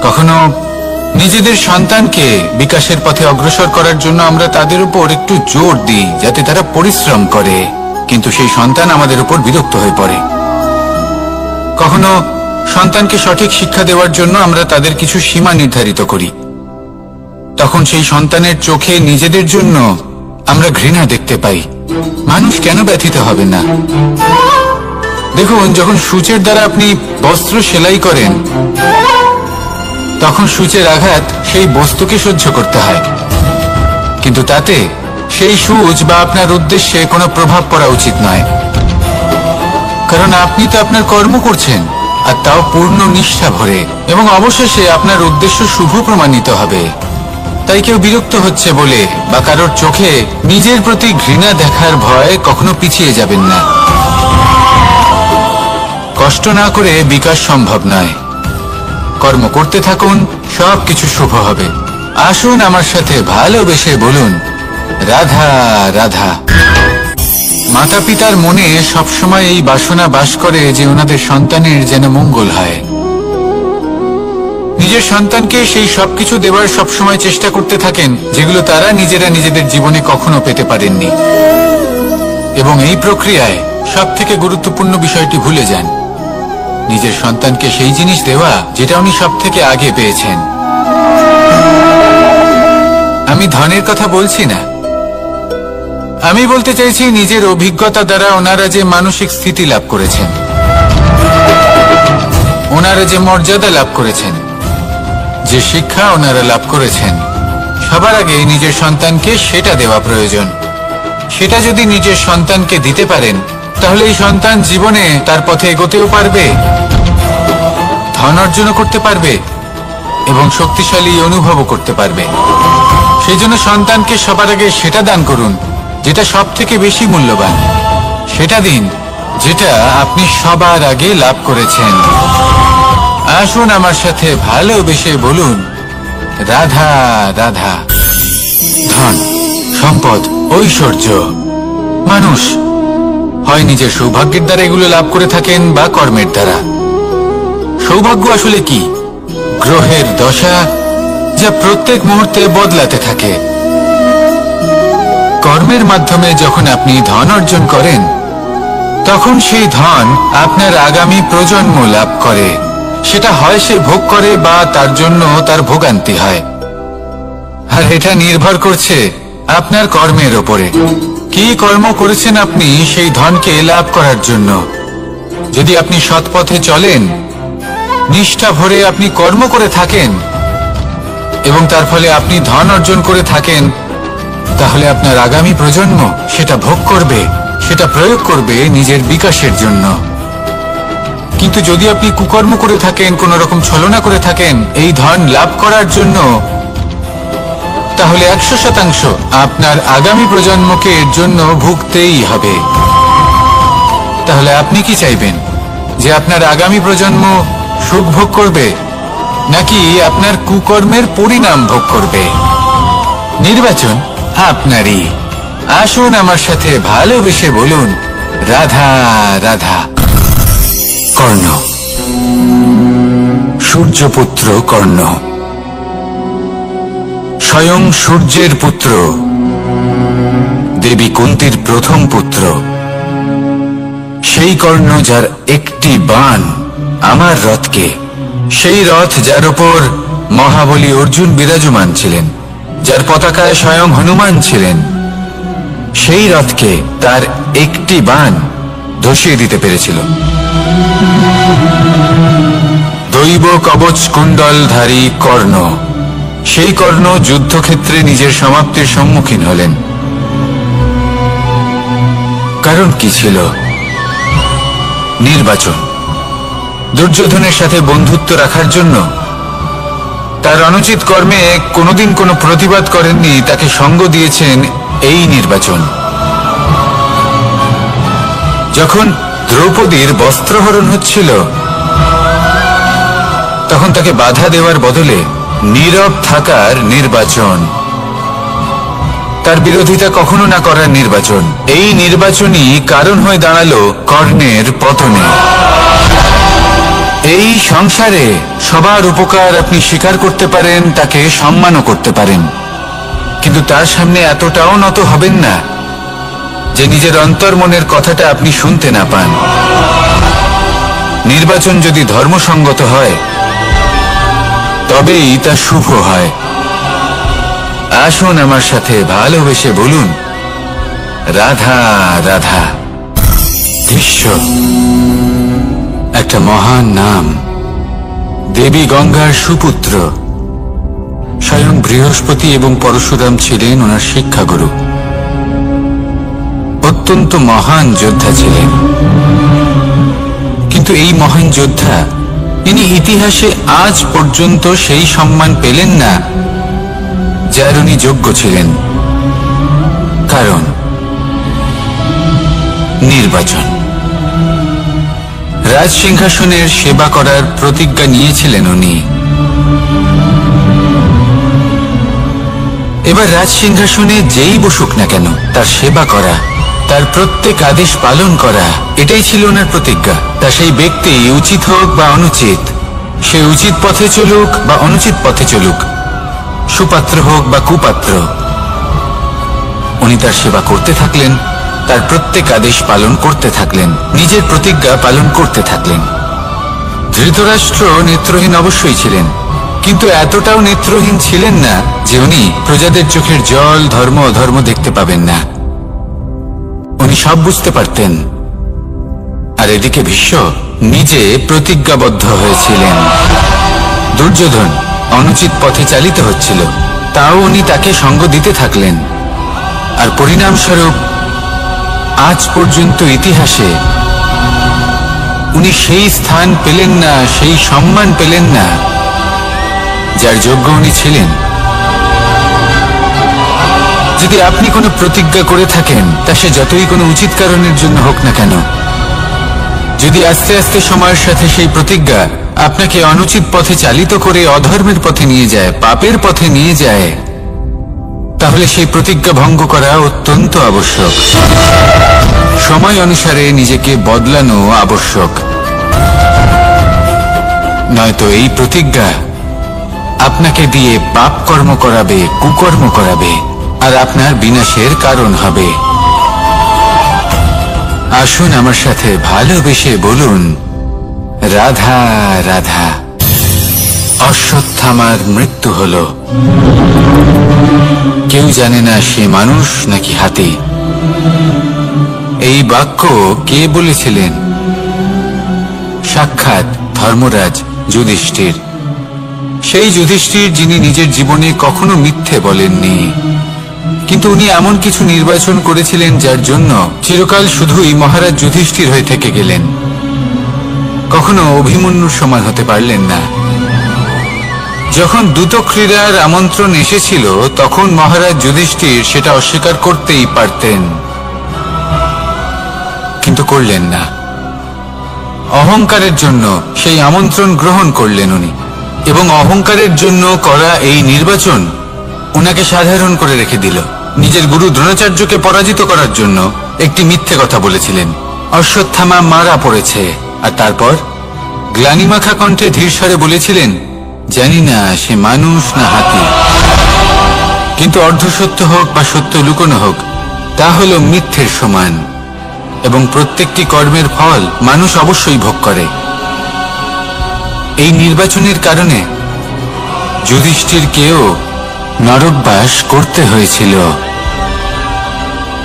কখনো নিজেদের সন্তানকে বিকাশের পথে অগ্রসর করার জন্য আমরা তাদের উপর একটু জোর দিই যাতে তারা পরিশ্রম করে, কিন্তু সেই সন্তান আমাদের উপর বিরক্ত হয়ে পড়ে। কখনো সন্তানকে সঠিক শিক্ষা দেওয়ার জন্য আমরা তাদের কিছু সীমা নির্ধারিত করি, তখন সেই সন্তানের চোখে নিজেদের জন্য আমরা ঘৃণা দেখতে পাই। মানুষ কেন ব্যথিত হবে না? দেখুন, যখন সূচের দ্বারা আপনি বস্ত্র সেলাই করেন তখন সূচের আঘাত সেই বস্তুকে সহ্য করতে হয়, কিন্তু তাতে সেই সূচ বা আপনার উদ্দেশ্যে কোনো প্রভাব পড়া উচিত নয়, কারণ আপনি তো আপনার কর্ম করছেন আর তাও পূর্ণ নিষ্ঠা ভরে, এবং অবশেষে আপনার উদ্দেশ্য শুভ প্রমাণিত হবে। তাই কেউ বিরক্ত হচ্ছে বলে বা কারোর চোখে নিজের প্রতি ঘৃণা দেখার ভয় কখনো পিছিয়ে যাবেন না। কষ্ট না করে বিকাশ সম্ভব নয়। কর্ম করতে থাকুন, সবকিছু শুভ হবে। আসুন আমার সাথে ভালোবেসে বলুন রাধা রাধা। মাতা পিতার মনে সবসময় এই বাসনা বাস করে যে ওনাদের সন্তানের যেন মঙ্গল হয়। নিজের সন্তানকে সেই সবকিছু দেওয়ার সবসময় চেষ্টা করতে থাকেন যেগুলো তারা নিজেরা নিজেদের জীবনে কখনো পেতে পারেননি, এবং এই প্রক্রিয়ায় সবথেকে গুরুত্বপূর্ণ বিষয়টি ভুলে যান, নিজের সন্তানকে সেই জিনিস দেওয়া যেটা উনি সবথেকে আগে পেয়েছেন। আমি ধনের কথা বলছি না, আমি বলতে চাইছি নিজের অভিজ্ঞতা দ্বারা ওনারা যে মানসিক স্থিতি লাভ করেছেন, ওনারা যে মর্যাদা লাভ করেছেন, যে শিক্ষা ওনারা লাভ করেছেন, সবার আগে নিজের সন্তানকে সেটা দেওয়া প্রয়োজন। সেটা যদি নিজের সন্তানকে দিতে পারেন তাহলে এই সন্তান জীবনে তার পথে এগোতেও পারবে, ধন অর্জন করতে পারবে এবং শক্তিশালী অনুভবও করতে পারবে। সেই জন্য সন্তানকে সবার আগে সেটা দান করুন যেটা সব থেকে বেশি মূল্যবান। সেটা দিন যেটা আপনি সবার আগে লাভ করেছেন। আসুন আমার সাথে ভালোবেসে বলুন রাধা রাধা। ধন, সম্পদ, ঐশ্বর্য, মানুষ হয় নিজের সৌভাগ্যের দ্বারা এগুলো লাভ করে থাকেন বা কর্মের দ্বারা। সৌভাগ্য আসলে কি? গ্রহের দশা যা প্রত্যেক মুহূর্তে বদলাতে থাকে। কর্মের মাধ্যমে যখন আপনি ধন অর্জন করেন তখন সেই ধন আপনার আগামী প্রজন্ম লাভ করে। সেটা হয় সে ভোগ করে বা তার জন্য তার ভোগান্তি হয়, আর এটা নির্ভর করছে আপনার কর্মের ওপরে। কি কর্ম করেছেন আপনি সেই ধনকে লাভ করার জন্য? যদি আপনি সৎ পথে চলেন নিষ্ঠা ভরে আপনি কর্ম করে থাকেন এবং তার ফলে আপনি ধন অর্জন করে থাকেন, তাহলে আপনার আগামী প্রজন্ম সেটা ভোগ করবে, সেটা প্রয়োগ করবে নিজের বিকাশের জন্য। কিন্তু যদি আপনি কুকর্ম করে থাকেন, কোন রকম ছলনা করে থাকেন এই ধন লাভ করার জন্য, তাহলে 100% আপনার আগামী প্রজন্মকে এর জন্য ভুগতেই হবে। তাহলে আপনি কি চাইবেন, যে আপনার আগামী প্রজন্ম সুখ ভোগ করবে নাকি আপনার কুকর্মের পরিণাম ভোগ করবে? নির্বাচন আপনারই। আসুন আমার সাথে ভালোবেসে বলুন, রাধা রাধা। কর্ণ, সূর্যপুত্র কর্ণ, স্বয়ং সূর্যের পুত্র, দেবী কুন্তীর প্রথম পুত্র। সেই কর্ণ যার একটি বাণ আমার রথকে, সেই রথ যার উপর মহাবলী অর্জুন বিরাজমান ছিলেন, যার পতাকায় স্বয়ং হনুমান ছিলেন, সেই রথকে তার একটি বাণ ধসিয়ে দিতে পেরেছিল। দৈব কবচ কুণ্ডলধারী কর্ণ, সেই কর্ণ যুদ্ধক্ষেত্রে নিজের সমাপ্তির সম্মুখীন হলেন। কারণ কি ছিল? নির্বাচন। দুর্যোধনের সাথে বন্ধুত্ব রাখার জন্য, তার অনুচিত কর্মে কোনোদিন কোনো প্রতিবাদ করেননি, তাকে সঙ্গ দিয়েছেন এই নির্বাচন। যখন দ্রৌপদীর বস্ত্রহরণ হচ্ছিল, তখন তাকে বাধা দেওয়ার বদলে নীরব থাকার নির্বাচন, তার বিরোধিতা কখনো না করার নির্বাচন। এই নির্বাচনই কারণ হয়ে দাঁড়ালো কর্ণের পতনে। এই সংসারে সবার উপকার আপনি স্বীকার করতে পারেন, তাকে সম্মানও করতে পারেন, কিন্তু তার সামনে এতটাও নত হবেন না যে নিজের অন্তর্মনের কথাটা আপনি শুনতে না পান। নির্বাচন যদি ধর্মসঙ্গত হয়, তবেই তা শুভ হয়। আসুন আমার সাথে ভালোবেসে বলুন, রাধা রাধা। ভীষ্ম, একটা মহান নাম, দেবী গঙ্গার সুপুত্র। স্বয়ং বৃহস্পতি এবং পরশুরাম ছিলেন ওনার শিক্ষাগুরু। অত্যন্ত মহান যোদ্ধা ছিলেন, কিন্তু এই মহান যোদ্ধা ইনি ইতিহাসে আজ পর্যন্ত সেই সম্মান পেলেন না যার উনি যোগ্য ছিলেন। কারণ নির্বাচন। রাজ সিংহাসনের সেবা করার প্রতিজ্ঞা নিয়েছিলেন উনি। এবার রাজ সিংহাসনে যেই বসুক না কেন, তার সেবা করা, তার প্রত্যেক আদেশ পালন করা, এটাই ছিল ওনার প্রতিজ্ঞা। তা সেই ব্যক্তি উচিত হোক বা অনুচিত, সে উচিত পথে চলুক বা অনুচিত পথে চলুক, সুপাত্র হোক বা কুপাত্র, উনি তার সেবা করতে থাকলেন, তার প্রত্যেক আদেশ পালন করতে থাকলেন, নিজের প্রতিজ্ঞা পালন করতে থাকলেন। ধৃতরাষ্ট্র নেত্রহীন অবশ্যই ছিলেন, কিন্তু এতটাও নেত্রহীন ছিলেন না যে উনি প্রজাদের চোখের জল, ধর্ম অধর্ম দেখতে পাবেন না। উনি সব বুঝতে পারতেন। আর এদিকে ভীষ্ম নিজে প্রতিজ্ঞাবদ্ধ হয়েছিলেন। দুর্যোধন অনুচিত পথে চালিত হচ্ছিল, তাও উনি তাকে সঙ্গ দিতে থাকলেন। আর পরিণামস্বরূপ আজ পর্যন্ত ইতিহাসে উনি সেই স্থান পেলেন না, সেই সম্মান পেলেন না যার যোগ্য উনি ছিলেন। যদি আপনি কোনো প্রতিজ্ঞা করে থাকেন, তা সে যতই কোনো উচিত কারণের জন্য হোক না কেন, যদি আস্তে আস্তে সময়ের সাথে সেই প্রতিজ্ঞা আপনাকে অনুচিত পথে চালিত করে অধর্মের পথে নিয়ে যায়, পাপের পথে নিয়ে যায়, তাহলে সেই প্রতিজ্ঞা ভঙ্গ করা অত্যন্ত আবশ্যক। সময় অনুসারে নিজেকে বদলানো আবশ্যক, নয়তো এই প্রতিজ্ঞা আপনাকে দিয়ে পাপ কর্ম করাবে, কুকর্ম করাবে, আর আপনার বিনাশের কারণ হবে। আসুন আমার সাথে ভালোবেসে বলুন, রাধা রাধা। অশ্বত্থামার মৃত্যু হল। কেউ জানে না সে মানুষ নাকি হাতি। এই বাক্য কে বলেছিলেন? সাক্ষাৎ ধর্মরাজ যুধিষ্ঠির। সেই যুধিষ্ঠির যিনি নিজের জীবনে কখনো মিথ্যে বলেননি, কিন্তু উনি এমন কিছু নির্বাচন করেছিলেন যার জন্য চিরকাল শুধুই মহারাজ যুধিষ্ঠির হয়ে থেকে গেলেন, কখনো অভিমন্যুর সমান হতে পারলেন না। যখন দ্রুত ক্রীড়ার আমন্ত্রণ এসেছিল তখন মহারাজ যুধিষ্ঠির সেটা অস্বীকার করতেই পারতেন, কিন্তু করলেন না। অহংকারের জন্য সেই আমন্ত্রণ গ্রহণ করলেন উনি, এবং অহংকারের জন্য করা এই নির্বাচন ওনাকে সাধারণ করে রেখে দিল। নিজের গুরু দ্রোণাচার্যকে পরাজিত করার জন্য একটি মিথ্যে কথা বলেছিলেন। অশ্বত্থামা মারা পড়েছে, আর তারপর গ্লানিমাখা কণ্ঠে ধীরস্বরে বলেছিলেন, জানি না সে মানুষ না হাতি, কিন্তু অর্ধসত্য হোক বা সত্য লুকোনো হোক, তা হল মিথ্যের সমান, এবং প্রত্যেকটি কর্মের ফল মানুষ অবশ্যই ভোগ করে। এই নির্বাচনের কারণে যুধিষ্ঠিরকেও নরকবাস করতে হয়েছিল।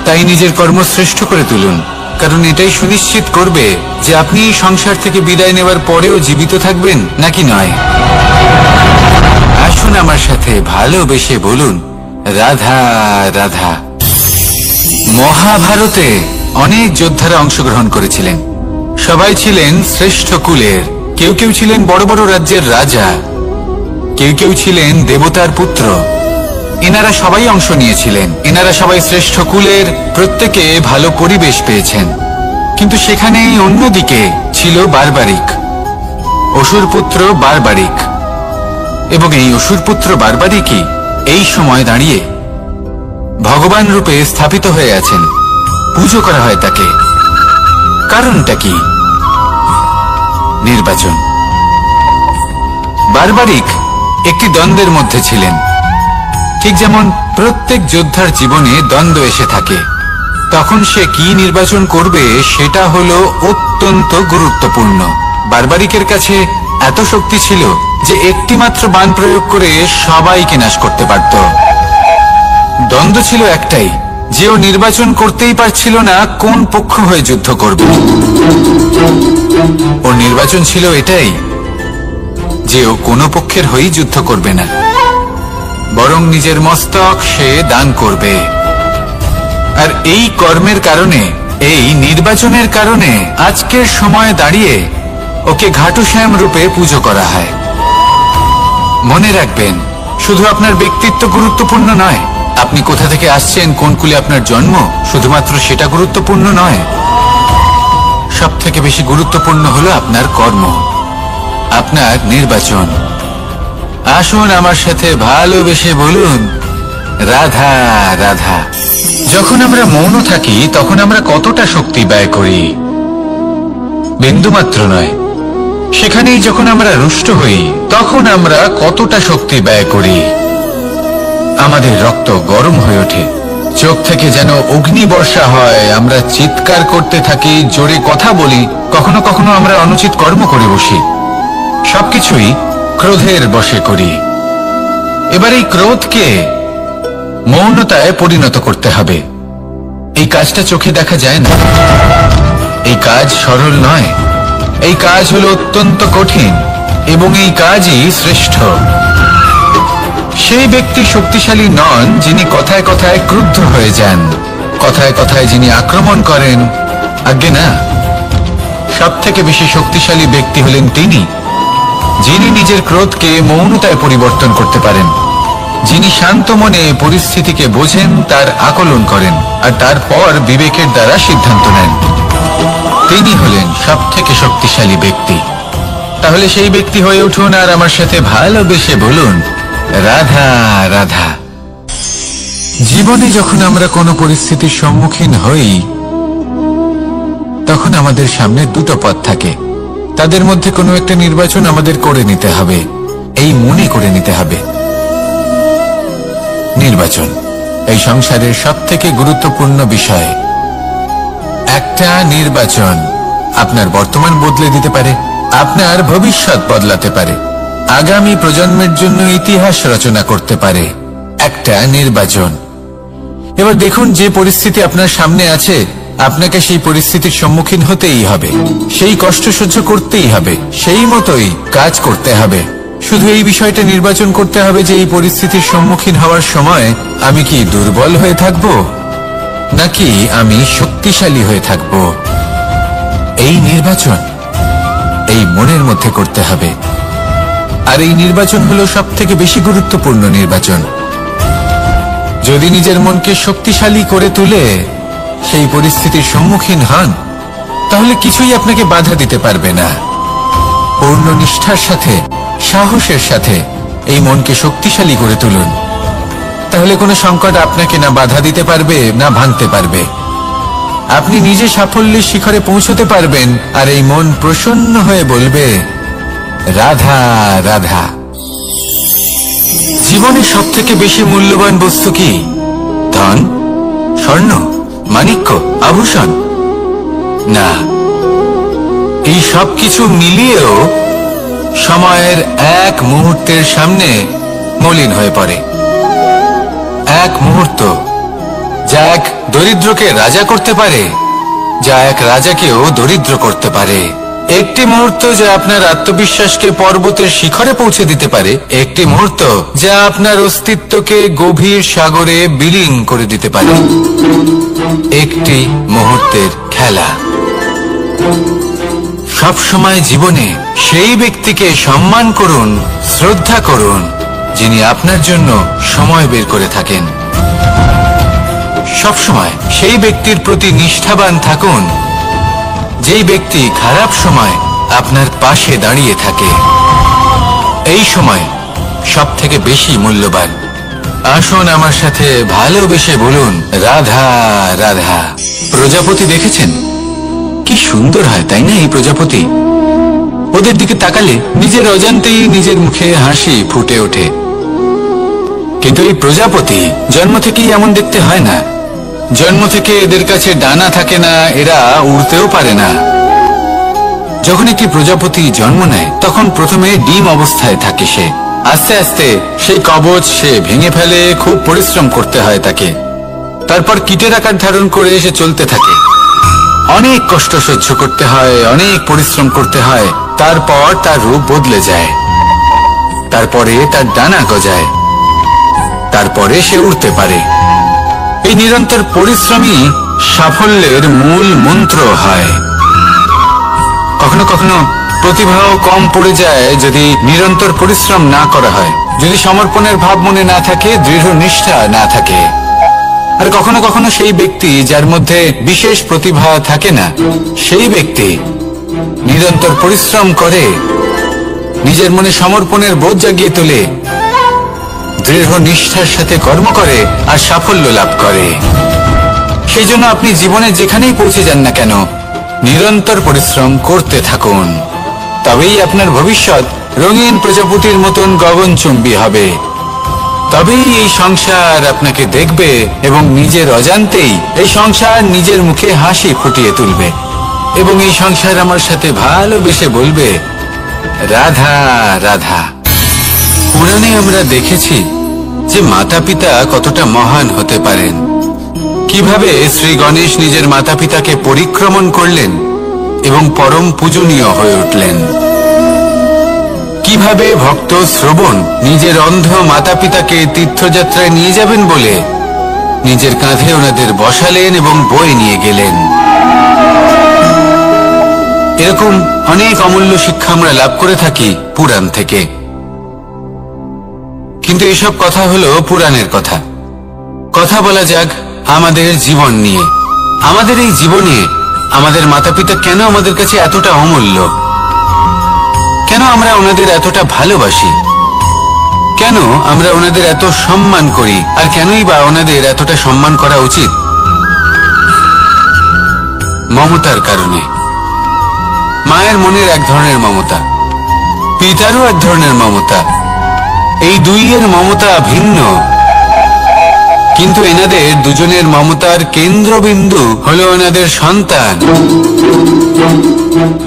তাই নিজের কর্ম শ্রেষ্ঠ করে তুলুন, কারণ এটাই সুনিশ্চিত করবে যে আপনি এই সংসার থেকে বিদায় নেওয়ার পরেও জীবিত থাকবেন নাকি নয়। আসুন আমার সাথে ভালোবেসে বলুন, রাধা রাধা। মহাভারতে অনেক যোদ্ধারা অংশগ্রহণ করেছিলেন। সবাই ছিলেন শ্রেষ্ঠ কুলের। কেউ কেউ ছিলেন বড় বড় রাজ্যের রাজা, কেউ কেউ ছিলেন দেবতার পুত্র। এনারা সবাই অংশ নিয়েছিলেন। এনারা সবাই শ্রেষ্ঠ কুলের, প্রত্যেকে ভালো পরিবেশ পেয়েছেন। কিন্তু সেখানে অন্যদিকে ছিল বারবারিক, অসুরপুত্র বারবারিক। এবং এই অসুরপুত্র বারবারিকই এই সময় দাঁড়িয়ে ভগবান রূপে স্থাপিত হয়ে আছেন। পুজো করা হয় তাকে। কারণটা কি? নির্বাচন। বারবারিক একটি দ্বন্দ্বের মধ্যে ছিলেন, ঠিক যেমন প্রত্যেক যোদ্ধার জীবনে দ্বন্দ্ব এসে থাকে। তখন সে কি নির্বাচন করবে সেটা হলো অত্যন্ত গুরুত্বপূর্ণ। বারবারিকের কাছে এত শক্তি ছিল যে একটি মাত্র বাণ প্রয়োগ করে সবাইকে নাশ করতে পারত। দ্বন্দ্ব ছিল একটাই, যে ও নির্বাচন করতেই পারছিল না কোন পক্ষ হয়ে যুদ্ধ করবে। ওর নির্বাচন ছিল এটাই যে ও কোনো পক্ষের হয়েই যুদ্ধ করবে না, বরং নিজের মস্তক সে দান করবে। আর এই কর্মের কারণে, এই নির্বাচনের কারণে আজকের সময়ে দাঁড়িয়ে ওকে ঘাটুশ্যাম রূপে পুজো করা হয়। মনে রাখবেন, শুধু আপনার ব্যক্তিত্ব গুরুত্বপূর্ণ নয়, আপনি কোথা থেকে আসছেন, কোন কুলে আপনার জন্ম, শুধুমাত্র সেটা গুরুত্বপূর্ণ নয়। সব থেকে বেশি গুরুত্বপূর্ণ হলো আপনার কর্ম, আপনার নির্বাচন। আসুন আমার সাথে ভালোবেসে বলুন, রাধা রাধা। যখন আমরা মৌন থাকি তখন আমরা কতটা শক্তি ব্যয় করি, বিন্দুমাত্র নয়। সেখানেই যখন আমরা রুষ্ট হই তখন আমরা কতটা শক্তি ব্যয় করি। আমাদের রক্ত গরম হয়ে ওঠে, চোখ থেকে যেন অগ্নি বর্ষা হয়, আমরা চিৎকার করতে থাকি, জোরে কথা বলি, কখনো কখনো আমরা অনুচিত কর্ম করে বসি। সবকিছুই ক্রোধের বশে করি। এবার এই ক্রোধকে মৌনতায় পরিণত করতে হবে। এই কাজটা চোখে দেখা যায় না, এই কাজ সরল নয়, এই কাজ হলো অত্যন্ত কঠিন, এবং এই কাজই শ্রেষ্ঠ। সেই ব্যক্তি শক্তিশালী নন যিনি কথায় কথায় ক্রুদ্ধ হয়ে যান, কথায় কথায় যিনি আক্রমণ করেন। আজ্ঞে না, সব থেকে বেশি শক্তিশালী ব্যক্তি হলেন তিনি যিনি নিজের ক্রোধকে মৌনতায় পরিবর্তন করতে পারেন, যিনি শান্ত মনে পরিস্থিতিকে বোঝেন, তার আকলন করেন, আর তারপর বিবেকের দ্বারা সিদ্ধান্ত নেন। তিনি হলেন সব থেকে শক্তিশালী ব্যক্তি। তাহলে সেই ব্যক্তি হয়ে উঠুন আর আমার সাথে ভালোবেসে বলুন, রাধা রাধা। জীবনে যখন আমরা কোনো পরিস্থিতির সম্মুখীন হই তখন আমাদের সামনে দুটো পথ থাকে। তাদের মধ্যে কোনো একটা নির্বাচন আমাদের করে নিতে হবে, এই মনে করে নিতে হবে। নির্বাচন এই সংসারের সব থেকে গুরুত্বপূর্ণ বিষয়। একটা নির্বাচন আপনার বর্তমান বদলে দিতে পারে, আপনার ভবিষ্যৎ বদলাতে পারে, আগামী প্রজন্মের জন্য ইতিহাস রচনা করতে পারে। একটা নির্বাচন। এবার দেখুন, যে পরিস্থিতি আপনার সামনে আছে আপনাকে সেই পরিস্থিতির সম্মুখীন হতেই হবে, সেই কষ্ট সহ্য করতেই হবে, সেই মতোই কাজ করতে হবে। শুধু এই বিষয়টা নির্বাচন করতে হবে যে এই পরিস্থিতির সম্মুখীন হওয়ার সময় আমি কি দুর্বল হয়ে থাকব নাকি আমি শক্তিশালী হয়ে থাকব। এই নির্বাচন এই মনের মধ্যে করতে হবে। আর এই নির্বাচন হলো সবথেকে বেশি গুরুত্বপূর্ণ নির্বাচন। যদি নিজের মনকে শক্তিশালী করে তুলে সেই পরিস্থিতির সম্মুখীন হন, তাহলে কিছুই আপনাকে বাধা দিতে পারবে না। পূর্ণ নিষ্ঠার সাথে, সাহসের সাথে এই মনকে শক্তিশালী করে তুলুন, তাহলে কোনো সংকট আপনাকে না বাধা দিতে পারবে না ভাঙতে পারবে। আপনি নিজে সাফল্যের শিখরে পৌঁছতে পারবেন, আর এই মন প্রসন্ন হয়ে বলবে, রাধা রাধা। জীবনে সবথেকে বেশি মূল্যবান বস্তু কি? ধন, স্বর্ণ, মাণিক্য, আভূষণ? না, এই সব কিছু মিলিয়েও সময়ের এক মুহূর্তের সামনে মলিন হয়ে পড়ে। এক মুহূর্ত যা এক দরিদ্রকে রাজা করতে পারে, যা এক রাজাকেও দরিদ্র করতে পারে। একটি মুহূর্ত যা আপনার আত্মবিশ্বাসকে পর্বতের শিখরে পৌঁছে দিতে পারে। একটি মুহূর্ত যা আপনার অস্তিত্বকে গভীর সাগরে বিলীন করে দিতে পারে। একটি মুহূর্তের খেলা। সব সময় জীবনে সেই ব্যক্তিকে সম্মান করুন, শ্রদ্ধা করুন, যিনি আপনার জন্য সময় বের করে থাকেন। সবসময় সেই ব্যক্তির প্রতি নিষ্ঠাবান থাকুন, যেই ব্যক্তি খারাপ সময় আপনার পাশে দাঁড়িয়ে থাকে। এই সময় সব থেকে বেশি মূল্যবান। আসুন আমার সাথে ভালোবেসে বলুন, রাধা রাধা। প্রজাপতি দেখেছেন? কি সুন্দর হয়, তাই না? এই প্রজাপতি, ওদের দিকে তাকালে নিজের অজান্তেই নিজের মুখে হাসি ফুটে ওঠে। কিন্তু এই প্রজাপতি জন্ম থেকেই এমন দেখতে হয় না। জন্ম থেকে এদের কাছে ডানা থাকে না, এরা উড়তেও পারে না। যখন একটি প্রজাপতি জন্ম নেয় তখন প্রথমে ডিম অবস্থায় থাকে সে। আস্তে আস্তে সেই কবচ সে ভেঙে ফেলে, খুব পরিশ্রম করতে হয় তাকে। তারপর কীটের আকার ধারণ করে সে চলতে থাকে। অনেক কষ্ট সহ্য করতে হয়, অনেক পরিশ্রম করতে হয়। তারপর তার রূপ বদলে যায়, তারপরে তার ডানা গজায়, তারপরে সে উড়তে পারে। এই নিরন্তর পরিশ্রমই সাফল্যের মূল মন্ত্র হয়। কখনো কখনো প্রতিভাও কম পড়ে যায় যদি নিরন্তর পরিশ্রম না করা হয়, যদি সমর্পণের ভাব মনে না থাকে, দৃঢ় নিষ্ঠা না থাকে। আর কখনো কখনো সেই ব্যক্তি যার মধ্যে বিশেষ প্রতিভা থাকে না, সেই ব্যক্তি নিরন্তর পরিশ্রম করে, নিজের মনে সমর্পণের বোধ জাগিয়ে তোলে, দৃঢ় নিষ্ঠার সাথে কর্ম করে আর সাফল্য লাভ করে। সেই জন্য আপনি জীবনে যেখানেই পৌঁছে যান না কেন, নিরন্তর পরিশ্রম করতে থাকুন। তবেই আপনার ভবিষ্যৎ রঙিন প্রজাপতির মতন গগনচুম্বী হবে। তবেই এই সংসার আপনাকে দেখবে এবং নিজের অজান্তেই এই সংসার নিজের মুখে হাসি ফুটিয়ে তুলবে এবং এই সংসার আমার সাথে ভালোবেসে বলবে, রাধা রাধা। পুরাণে আমরা দেখেছি যে মাতা পিতা কতটা মহান হতে পারেন। কিভাবে শ্রী গণেশ নিজের মাতা পিতাকে পরিক্রমণ করলেন এবং পরম পূজনীয় হয়ে উঠলেন। কিভাবে ভক্ত শ্রবণ নিজের অন্ধ মাতা পিতাকে তীর্থযাত্রায় নিয়ে যাবেন বলে নিজের কাঁধে ওনাদের বসালেন এবং বয়ে নিয়ে গেলেন। এরকম অনেক অমূল্য শিক্ষা আমরা লাভ করে থাকি পুরাণ থেকে। কিন্তু এসব কথা হলো পুরাণের কথা। কথা বলা যাক আমাদের জীবন নিয়ে। আমাদের এই জীবনে আমাদের মাতা পিতা কেন আমাদের কাছে এতটা অমূল্য? কেন আমরা ওনাদের এতটা ভালোবাসি? কেন আমরা ওনাদের এত সম্মান করি? আর কেনই বা ওনাদের এতটা সম্মান করা উচিত? মমতার কারণে। মায়ের মনের এক ধরনের মমতা, পিতারও এক ধরনের মমতা। এই দুইয়ের মমতা ভিন্ন, কিন্তু এনাদের দুজনের মমতার কেন্দ্রবিন্দু হলো এনাদের সন্তান।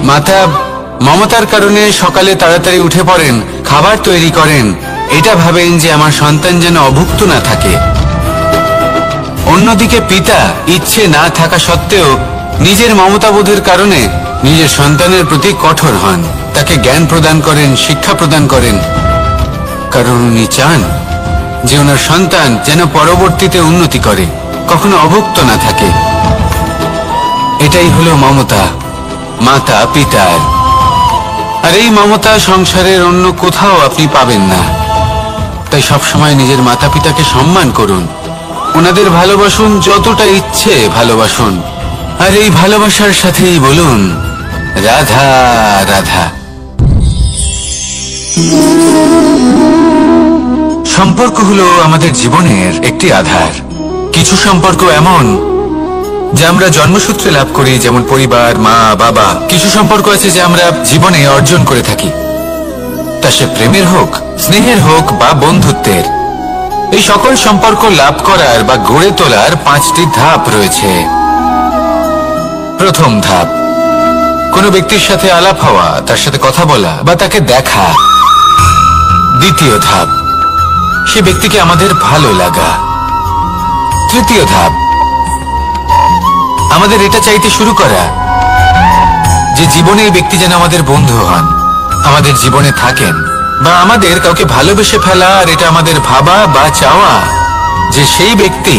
মাতা মমতার কারণে সকালে তাড়াতাড়ি উঠে পড়েন, খাবার তৈরি করেন, এটা ভাবেন যে আমার সন্তান যেন অভুক্ত না থাকে। অন্যদিকে পিতা ইচ্ছে না থাকা সত্ত্বেও নিজের মমতাবোধের কারণে নিজের সন্তানের প্রতি কঠোর হন, তাকে জ্ঞান প্রদান করেন, শিক্ষা প্রদান করেন, কারণ উনি চান যে ওনার সন্তান যেন পরবর্তীতে উন্নতি করে, কখনো অভুক্ত না থাকে। এটাই হলো মমতা মাতা পিতার। আর এই মমতা সংসারের অন্য কোথাও আপনি পাবেন না। তাই সবসময় নিজের মাতা পিতাকে সম্মান করুন, ওনাদের ভালোবাসুন, যতটা ইচ্ছে ভালোবাসুন। আর এই ভালোবাসার সাথেই বলুন রাধা রাধা। সম্পর্ক হলো আমাদের জীবনের একটি আধার। কিছু সম্পর্ক এমন যা আমরা জন্মসূত্রে লাভ করি, যেমন পরিবার, মা বাবা। কিছু সম্পর্ক আছে যা আমরা জীবনে অর্জন করে থাকি, তা সে প্রেমের হোক, স্নেহের হোক বা বন্ধুত্বের। এই সকল সম্পর্ক লাভ করার বা গড়ে তোলার 5টি ধাপ রয়েছে। প্রথম ধাপ, কোনো ব্যক্তির সাথে আলাপ হওয়া, তার সাথে কথা বলা বা তাকে দেখা। দ্বিতীয় ধাপ, সে ব্যক্তিকে আমাদের ভালো লাগা। তৃতীয় ধাপ, আমাদের এটা চাইতে শুরু করা যে জীবনে এই ব্যক্তি যেন আমাদের বন্ধু হন, আমাদের জীবনে থাকেন, বা আমাদের কাউকে ভালোবেসে ফেলা। আর এটা আমাদের ভাবা বা চাওয়া যে সেই ব্যক্তি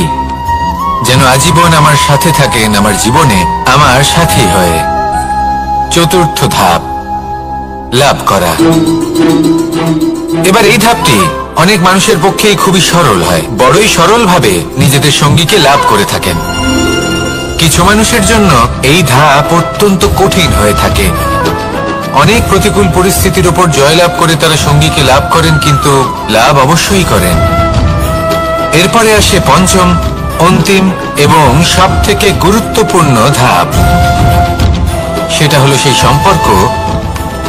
যেন আজীবন আমার সাথে থাকেন, আমার জীবনে আমার সাথী হয়ে। চতুর্থ ধাপ, লাভ করা। এবার এই ধাপটি অনেক মানুষের পক্ষেই খুবই সরল হয়, বড়ই সরলভাবে নিজেদের সঙ্গীকে লাভ করে থাকেন। কিছু মানুষের জন্য এই ধাপ অত্যন্ত কঠিন হয়ে থাকে। অনেক প্রতিকূল পরিস্থিতির উপর জয়লাভ করে তারা সঙ্গীকে লাভ করেন, কিন্তু লাভ অবশ্যই করেন। এরপরে আসে পঞ্চম, অন্তিম এবং সবথেকে গুরুত্বপূর্ণ ধাপ। সেটা হলো সেই সম্পর্ক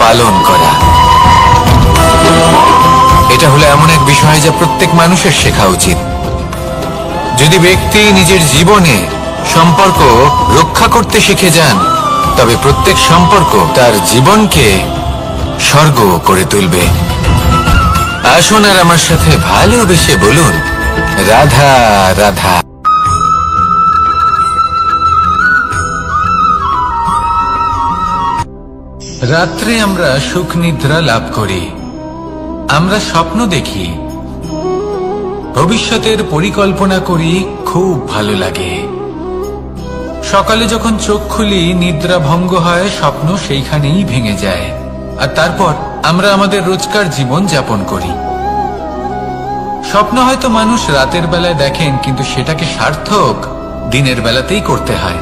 পালন করা। এটা হলো এমন এক বিষয় যা প্রত্যেক মানুষের শেখা উচিত। যদি ব্যক্তি নিজের জীবনে সম্পর্ক রক্ষা করতে শিখে যান, তবে প্রত্যেক সম্পর্ক তার জীবনকে স্বর্গ করে তুলবে। আসুন আর আমার সাথে ভালোবেসে বলুন রাধা রাধা। রাত্রে আমরা সুখ নিদ্রা লাভ করি, আমরা স্বপ্ন দেখি, ভবিষ্যতের পরিকল্পনা করি, খুব ভালো লাগে। সকালে যখন চোখ খুলি, নিদ্রা ভঙ্গ হয়, স্বপ্ন সেইখানেই ভেঙে যায়। আর তারপর আমরা আমাদের রোজকার জীবন যাপন করি। স্বপ্ন হয়তো মানুষ রাতের বেলায় দেখেন, কিন্তু সেটাকে সার্থক দিনের বেলাতেই করতে হয়।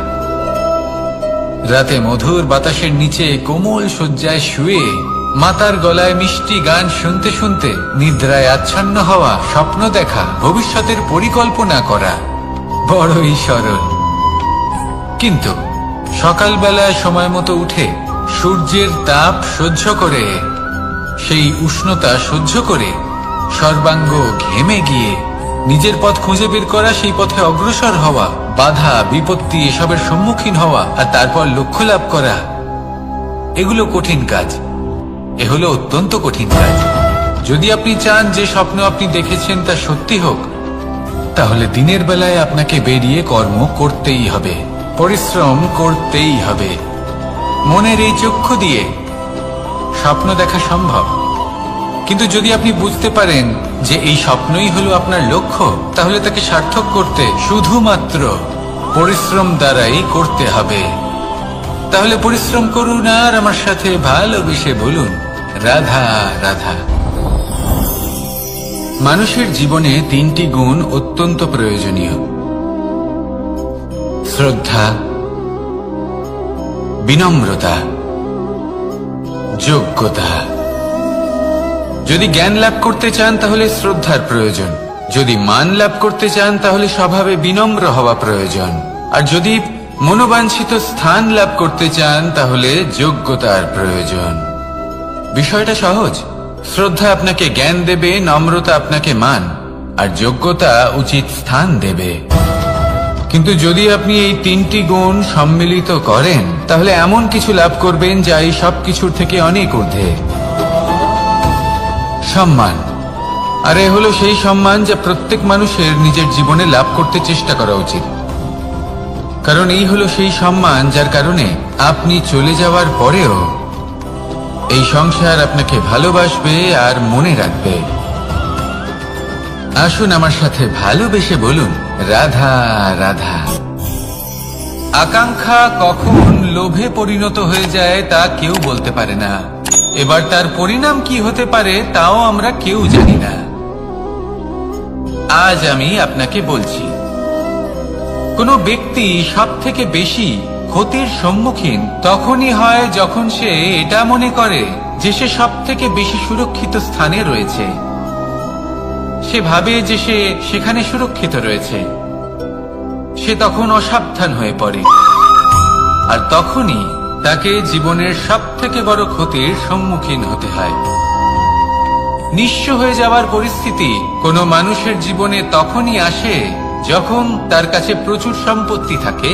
রাতে মধুর বাতাসের নিচে কোমল শয্যায় শুয়ে মাতার গলায় মিষ্টি গান শুনতে শুনতে নিদ্রায় আচ্ছন্ন হওয়া, স্বপ্ন দেখা, ভবিষ্যতের পরিকল্পনা করা বড়ই সরল। কিন্তু সকালবেলায় সময় মতো উঠে সূর্যের তাপ সহ্য করে, সেই উষ্ণতা সহ্য করে সর্বাঙ্গ ঘেমে গিয়ে নিজের পথ খুঁজে বের করা, সেই পথে অগ্রসর হওয়া, বাধা বিপত্তি এসবের সম্মুখীন হওয়া, আর তারপর লক্ষ্য লাভ করা, এগুলো কঠিন কাজ। এ হলো অত্যন্ত কঠিন কাজ। যদি আপনি চান যে স্বপ্ন আপনি দেখেছেন তা সত্যি হোক, তাহলে দিনের বেলায় আপনাকে বেরিয়ে কর্ম করতেই হবে, পরিশ্রম করতেই হবে। মনের এই চক্ষু দিয়ে স্বপ্ন দেখা সম্ভব, কিন্তু যদি আপনি বুঝতে পারেন যে এই স্বপ্নই হলো আপনার লক্ষ্য, তাহলে তাকে সার্থক করতে শুধুমাত্র পরিশ্রম দ্বারাই করতে হবে। তাহলে পরিশ্রম করুন আর আমার সাথে ভালোবেসে বলুন রাধা রাধা। মানুষের জীবনে 3টি গুণ অত্যন্ত প্রয়োজনীয়: শ্রদ্ধা, বিনম্রতা, যোগ্যতা। যদি জ্ঞান লাভ করতে চান তাহলে শ্রদ্ধার প্রয়োজন, যদি মান লাভ করতে চান তাহলে স্বভাবে বিনম্র হওয়া প্রয়োজন, আর যদি মনোবাঞ্ছিত স্থান লাভ করতে চান তাহলে যোগ্যতার প্রয়োজন। বিষয়টা সহজ। শ্রদ্ধা আপনাকে জ্ঞান দেবে, নম্রতা আপনাকে মান, আর যোগ্যতা উচিত স্থান দেবে। কিন্তু যদি আপনি এই 3টি গুণ সম্মিলিত করেন, তাহলে এমন কিছু লাভ করবেন যা এই সব কিছুর থেকে অনেক ঊর্ধ্বে। সম্মান, আর এ হলো সেই সম্মান যা প্রত্যেক মানুষের নিজের জীবনে লাভ করতে চেষ্টা করা উচিত। কারণ এই হলো সেই সম্মান যার কারণে আপনি চলে যাওয়ার পরেও এই সংসার আপনাকে ভালোবাসবে আর মনে রাখবে। আসুন আমার সাথে ভালোবেসে বলুন, রাধা রাধা। আকাঙ্ক্ষা কখন লোভে পরিণত হয়ে যায় তা কেউ বলতে পারে না। এবার তার পরিণাম কি হতে পারে তাও আমরা কেউ জানি না। আজ আমি আপনাকে বলছি, কোনো ব্যক্তি সব থেকে বেশি ক্ষতির সম্মুখীন তখনই হয় যখন সে এটা মনে করে যে সে সব থেকে বেশি সুরক্ষিত স্থানে রয়েছে। সে ভাবে যে সে সেখানে সুরক্ষিত রয়েছে। সে তখন অসাবধান হয়ে পড়ে, আর তখনই তাকে জীবনের সব থেকে বড় ক্ষতির সম্মুখীন হতে হয়। নিঃস্ব হয়ে যাওয়ার পরিস্থিতি কোনো মানুষের জীবনে তখনই আসে যখন তার কাছে প্রচুর সম্পত্তি থাকে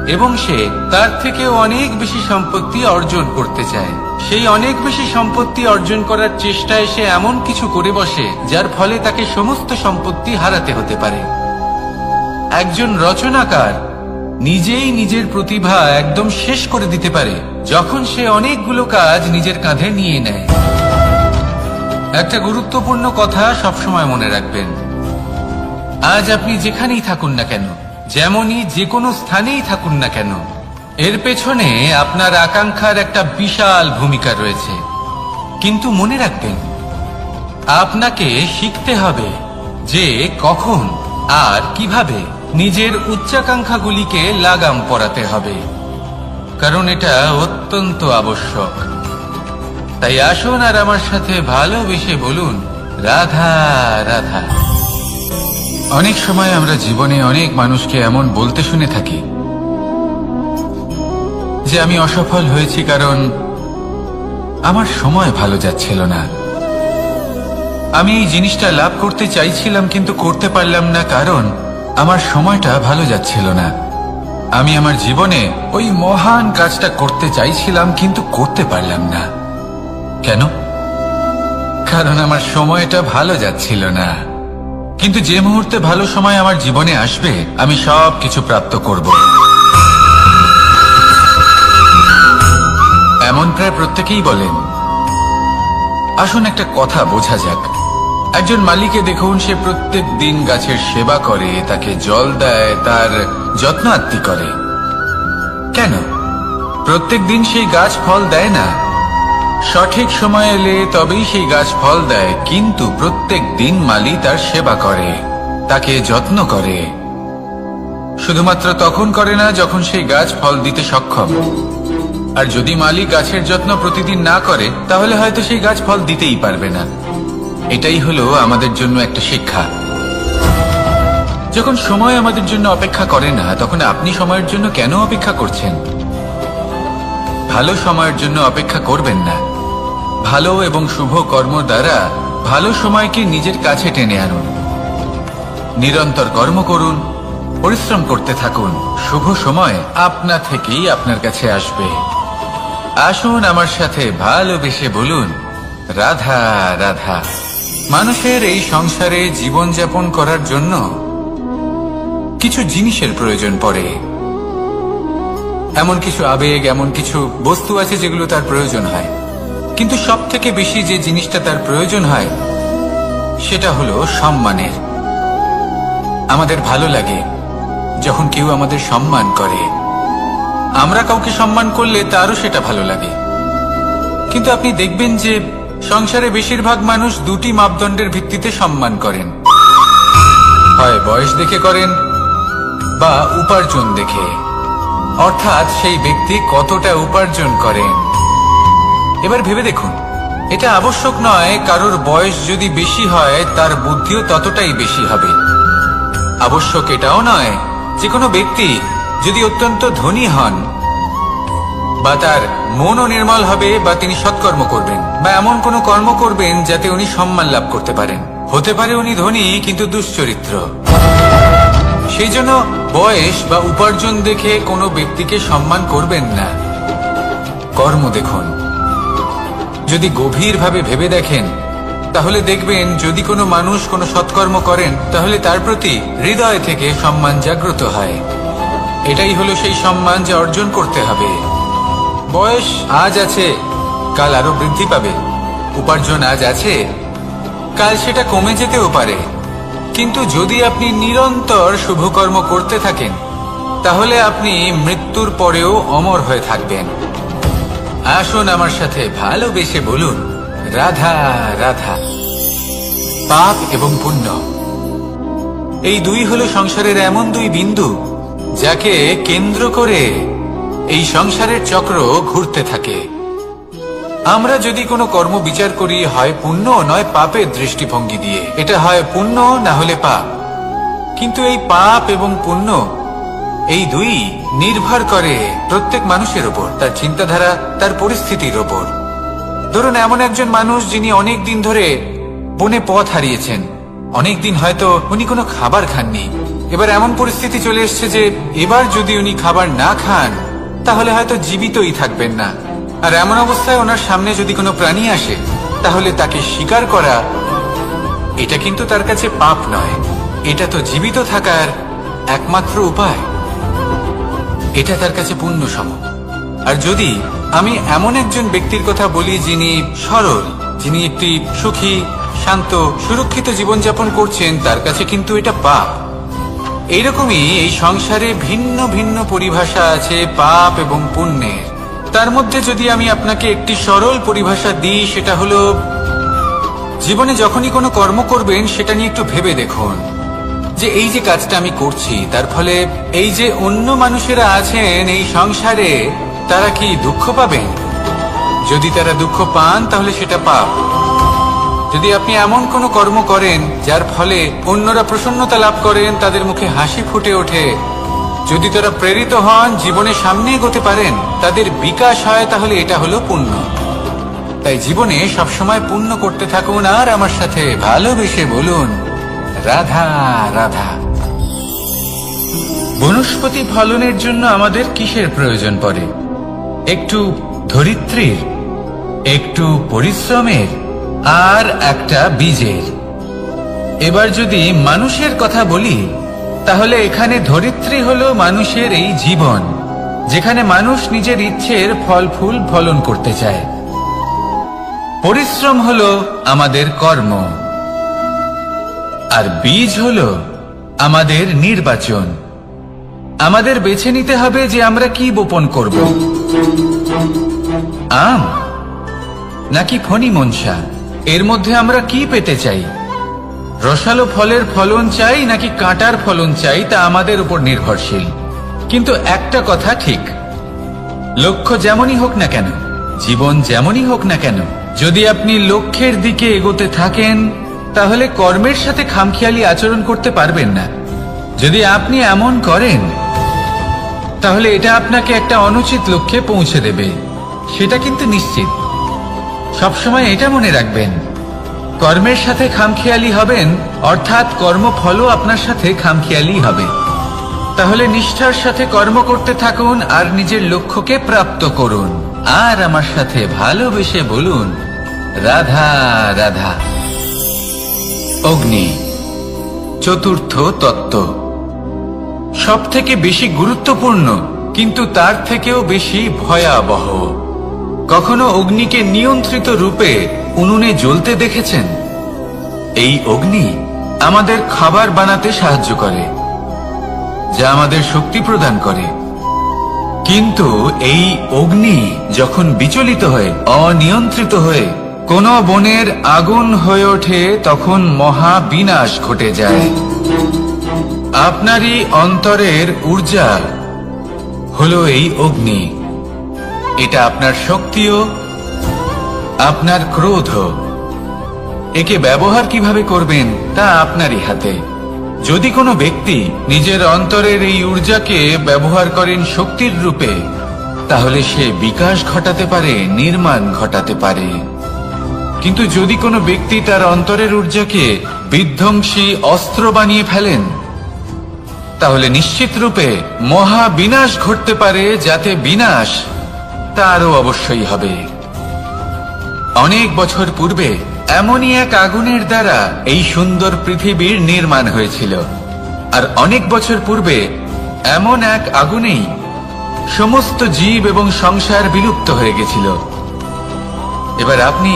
এবং সে তার থেকেও অনেক বেশি সম্পত্তি অর্জন করতে চায়। সেই অনেক বেশি সম্পত্তি অর্জন করার চেষ্টায় সে এমন কিছু করে বসে যার ফলে তাকে সমস্ত সম্পত্তি হারাতে হতে পারে। একজন রচনাকার নিজেই নিজের প্রতিভা একদম শেষ করে দিতে পারে যখন সে অনেকগুলো কাজ নিজের কাঁধে নিয়ে নেয়। একটা গুরুত্বপূর্ণ কথা সবসময় মনে রাখবেন, আজ আপনি যেখানেই থাকুন না কেন, যেমনই যে কোনো স্থানেই থাকুন না কেন, এর পেছনে আপনার আকাঙ্ক্ষার একটা বিশাল ভূমিকা রয়েছে। কিন্তু মনে রাখবেন, আপনাকে শিখতে হবে যে কখন আর কিভাবে নিজের উচ্চাকাঙ্ক্ষাগুলিকে লাগাম পরাতে হবে, কারণ এটা অত্যন্ত আবশ্যক। তাই আসুন আর আমার সাথে ভালোবেসে বলুন, রাধা রাধা। অনেক সময় আমরা জীবনে অনেক মানুষকে এমন বলতে শুনে থাকি যে আমি অসফল হয়েছি কারণ আমার সময় ভালো যাচ্ছিল না। আমি এই জিনিসটা লাভ করতে চাইছিলাম কিন্তু করতে পারলাম না কারণ আমার সময়টা ভালো যাচ্ছিল না। আমি আমার জীবনে ওই মহান কাজটা করতে চাইছিলাম কিন্তু করতে পারলাম না। কেন? কারণ আমার সময়টা ভালো যাচ্ছিল না। কিন্তু যে মুহূর্তে ভালো সময় আমার জীবনে আসবে আমি সব কিছু প্রাপ্ত করব। এমন প্রায় প্রত্যেকেই বলেন। আসুন একটা কথা বোঝা যাক। একজন মালিকে দেখুন, সে প্রত্যেক দিন গাছের সেবা করে, তাকে জল দেয়, তার যত্ন আত্তি করে। কেন? প্রত্যেক দিন সেই গাছ ফল দেয় না। সঠিক সময় এলে তবেই সেই গাছ ফল দেয়, কিন্তু প্রত্যেক দিন মালি তার সেবা করে, তাকে যত্ন করে। শুধুমাত্র তখন করে না যখন সেই গাছ ফল দিতে সক্ষম। আর যদি মালি গাছের যত্ন প্রতিদিন না করে তাহলে হয়তো সেই গাছ ফল দিতেই পারবে না। এটাই হলো আমাদের জন্য একটা শিক্ষা। যখন সময় আমাদের জন্য অপেক্ষা করে না তখন আপনি সময়ের জন্য কেন অপেক্ষা করছেন? ভালো সময়ের জন্য অপেক্ষা করবেন না। ভালো এবং শুভ কর্ম দ্বারা ভালো সময়কে নিজের কাছে টেনে আনুন। নিরন্তর কর্ম করুন, পরিশ্রম করতে থাকুন। শুভ সময় আপনা থেকেই আপনার কাছে আসবে। আসুন আমার সাথে ভালোবেসে বলুন, রাধা রাধা। মানুষের এই সংসারে জীবনযাপন করার জন্য কিছু জিনিসের প্রয়োজন পড়ে। এমন কিছু আবেগ, এমন কিছু বস্তু আছে যেগুলো তার প্রয়োজন হয়। কিন্তু সব থেকে বেশি যে জিনিসটা তার প্রয়োজন হয় সেটা হলো সম্মানের। আমাদের ভালো লাগে যখন কেউ আমাদের সম্মান করে। আমরা কাউকে সম্মান করলে তারও সেটা ভালো লাগে। কিন্তু আপনি দেখবেন যে সংসারে বেশিরভাগ মানুষ দুটি মাপদণ্ডের ভিত্তিতে সম্মান করেন। হয় বয়স দেখে করেন বা উপার্জন দেখে, অর্থাৎ সেই ব্যক্তি কতটা উপার্জন করেন। এবার ভেবে দেখুন, এটা আবশ্যক নয় কারোর বয়স যদি বেশি হয় তার বুদ্ধিও ততটাই বেশি হবে। আবশ্যক এটাও নয় যে কোনো ব্যক্তি যদি অত্যন্ত ধনী হন বা তার মনও নির্মল হবে বা তিনি সৎকর্ম করবেন বা এমন কোনো কর্ম করবেন যাতে উনি সম্মান লাভ করতে পারেন। হতে পারে উনি ধনী কিন্তু দুশ্চরিত্র। সেই জন্য বয়স বা উপার্জন দেখে কোনো ব্যক্তিকে সম্মান করবেন না। কর্ম দেখুন। যদি গভীরভাবে ভেবে দেখেন তাহলে দেখবেন যদি কোনো মানুষ কোনো সৎকর্ম করেন তাহলে তার প্রতি হৃদয় থেকে সম্মান জাগ্রত হয়। এটাই হলো সেই সম্মান যা অর্জন করতে হবে। বয়স আজ আছে, কাল আরো বৃদ্ধি পাবে। উপার্জন আজ আছে, কাল সেটা কমে যেতেও পারে। কিন্তু যদি আপনি নিরন্তর শুভকর্ম করতে থাকেন তাহলে আপনি মৃত্যুর পরেও অমর হয়ে থাকবেন। আসুন আমার সাথে ভালোবেসে বলুন, রাধা রাধা। পাপ এবং পুণ্য, এই দুই হলো সংসারের এমন দুই বিন্দু যাকে কেন্দ্র করে এই সংসারের চক্র ঘুরতে থাকে। আমরা যদি কোনো কর্ম বিচার করি, হয় পুণ্য নয় পাপের দৃষ্টিভঙ্গি দিয়ে, এটা হয় পুণ্য না হলে পাপ। কিন্তু এই পাপ এবং পুণ্য এই দুই নির্ভর করে প্রত্যেক মানুষের ওপর, তার চিন্তাধারা, তার পরিস্থিতির ওপর। ধরুন এমন একজন মানুষ যিনি অনেক দিন ধরে বনে পথ হারিয়েছেন, অনেক দিন হয়তো উনি কোনো খাবার খাননি। এবার এমন পরিস্থিতি চলে এসছে যে এবার যদি উনি খাবার না খান তাহলে হয়তো জীবিতই থাকবেন না। আর এমন অবস্থায় ওনার সামনে যদি কোনো প্রাণী আসে তাহলে তাকে শিকার করা, এটা কিন্তু তার কাছে পাপ নয়, এটা তো জীবিত থাকার একমাত্র উপায়। এটা তার কাছে পুণ্য সম। আর যদি আমি এমন একজন ব্যক্তির কথা বলি যিনি সরল, যিনি একটি সুখী, শান্ত, সুরক্ষিত জীবনযাপন করছেন, তার কাছে কিন্তু এটা পাপ। এইরকমই এই সংসারে ভিন্ন ভিন্ন পরিভাষা আছে পাপ এবং পুণ্যের। তার মধ্যে যদি আমি আপনাকে একটি সরল পরিভাষা দিই, সেটা হলো জীবনে যখনই কোনো কর্ম করবেন সেটা নিয়ে একটু ভেবে দেখুন যে এই যে কাজটা আমি করছি তার ফলে এই যে অন্য মানুষেরা আছেন এই সংসারে, তারা কি দুঃখ পাবেন? যদি তারা দুঃখ পান তাহলে সেটা পাপ। যদি আপনি এমন কোনো কর্ম করেন যার ফলে অন্যরা প্রসন্নতা লাভ করেন, তাদের মুখে হাসি ফুটে ওঠে, যদি তারা প্রেরিত হন, জীবনে সামনে এগোতে পারেন, তাদের বিকাশ হয়, তাহলে এটা হলো পুণ্য। তাই জীবনে সবসময় পুণ্য করতে থাকুন আর আমার সাথে ভালোবেসে বলুন, রাধা রাধা। বনস্পতি ফলনের জন্য আমাদের কিসের প্রয়োজন পড়ে? একটু ধরিত্রীর, একটু পরিশ্রমের, আর একটা বীজের। এবার যদি মানুষের কথা বলি তাহলে এখানে ধরিত্রী হলো মানুষের এই জীবন, যেখানে মানুষ নিজের ইচ্ছের ফল ফুল ফলন করতে চায়। পরিশ্রম হলো আমাদের কর্ম, আর বীজ হলো আমাদের নির্বাচন। আমাদের বেছে নিতে হবে যে আমরা কি বপন করব, আম নাকি ফণি মনসা। এর মধ্যে আমরা কি পেতে চাই? রসালো ফলের ফলন চাই নাকি কাঁটার ফলন চাই, তা আমাদের উপর নির্ভরশীল। কিন্তু একটা কথা ঠিক, লক্ষ্য যেমনই হোক না কেন, জীবন যেমনই হোক না কেন, যদি আপনি লক্ষ্যের দিকে এগোতে থাকেন তাহলে কর্মের সাথে খামখেয়ালি আচরণ করতে পারবেন না। যদি আপনি এমন করেন তাহলে এটা আপনাকে একটা অনুচিত লক্ষ্যে পৌঁছে দেবে, সেটা কিন্তু নিশ্চিত। সবসময় এটা মনে রাখবেন, কর্মের সাথে খামখেয়ালি হবেন অর্থাৎ কর্মফলও আপনার সাথে খামখেয়ালি হবে। তাহলে নিষ্ঠার সাথে কর্ম করতে থাকুন আর নিজের লক্ষ্যকে প্রাপ্ত করুন। আর আমার সাথে ভালোবেসে বলুন, রাধা রাধা। অগ্নি, চতুর্থ তত্ত্ব, সব থেকে বেশি গুরুত্বপূর্ণ কিন্তু তার থেকেও বেশি ভয়াবহ। কখনো অগ্নিকে নিয়ন্ত্রিত রূপে উনুনে জ্বলতে দেখেছেন? এই অগ্নি আমাদের খাবার বানাতে সাহায্য করে, যা আমাদের শক্তি প্রদান করে। কিন্তু এই অগ্নি যখন বিচলিত হয়ে, অনিয়ন্ত্রিত হয়ে কোন বনের আগুন হয়ে ওঠে, তখন মহা বিনাশ ঘটে যায়। আপনারই অন্তরের ঊর্জা হলো এই অগ্নি। এটা আপনার শক্তিও, আপনার ক্রোধ। একে ব্যবহার কিভাবে করবেন তা আপনারই হাতে। যদি কোনো ব্যক্তি নিজের অন্তরের এই ঊর্জাকে ব্যবহার করেন শক্তির রূপে, তাহলে সে বিকাশ ঘটাতে পারে, নির্মাণ ঘটাতে পারে। কিন্তু যদি কোনো ব্যক্তি তার অন্তরের ঊর্জাকে বিধ্বংসী অস্ত্র বানিয়ে ফেলেন, তাহলে নিশ্চিত রূপে মহা বিনাশ ঘটতে পারে, যাতে বিনাশ তারও অবশ্যই হবে। অনেক বছর পূর্বে এমনই এক আগুনের দ্বারা এই সুন্দর পৃথিবীর নির্মাণ হয়েছিল। আর অনেক বছর পূর্বে এমন এক আগুনেই সমস্ত জীব এবং সংসার বিলুপ্ত হয়ে গেছিল। এবার আপনি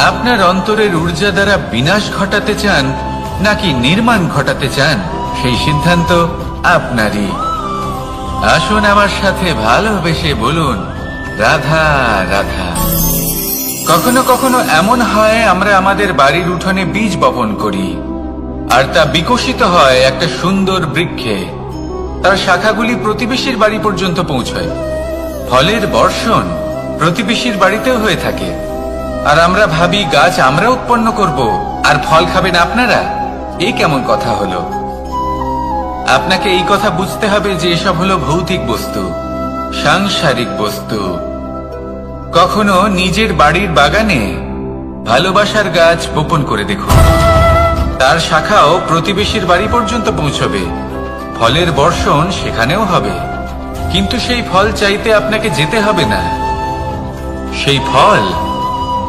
আপনার অন্তরের ঊর্জা দ্বারা বিনাশ ঘটাতে চান নাকি নির্মাণ ঘটাতে চান, সেই সিদ্ধান্ত আপনারই। আসুন আমার সাথে ভালোবেসে বলুন, রাধা রাধা। কখনো কখনো এমন হয় আমরা আমাদের বাড়ির উঠোনে বীজ বপন করি, আর তা বিকশিত হয় একটা সুন্দর বৃক্ষে। তার শাখাগুলি প্রতিবেশীর বাড়ি পর্যন্ত পৌঁছয়। ফলের বর্ষণ প্রতিবেশীর বাড়িতেও হয়ে থাকে। আর আমরা ভাবি গাছ আমরা উৎপন্ন করব আর ফল খাবেন আপনারা। এই কেমন কথা হলো? আপনাকে এই কথা বুঝতে হবে যে এসব হলো ভৌতিক বস্তু, সাংসারিক বস্তু। কখনো নিজের বাড়ির বাগানে ভালোবাসার গাছ বপন করে দেখুন। তার শাখাও প্রতিবেশীর বাড়ি পর্যন্ত পৌঁছবে, ফলের বর্ষণ সেখানেও হবে। কিন্তু সেই ফল চাইতে আপনাকে যেতে হবে না, সেই ফল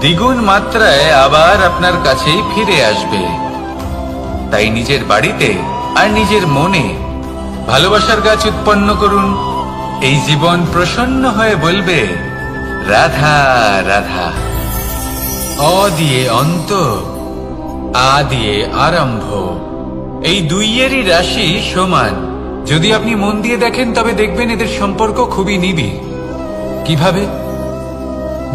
দ্বিগুণ মাত্রায় আবার আপনার কাছেই ফিরে আসবে। তাই নিজের বাড়িতে আর নিজের মনে ভালোবাসার গাছ উৎপন্ন করুন। এই জীবন প্রসন্ন হয়ে বলবে, রাধা রাধা। অ দিয়ে অন্ত, আ দিয়ে আরম্ভ, এই দুইয়েরই রাশি সমান। যদি আপনি মন দিয়ে দেখেন তবে দেখবেন এদের সম্পর্ক খুবই নিবিড়। কিভাবে?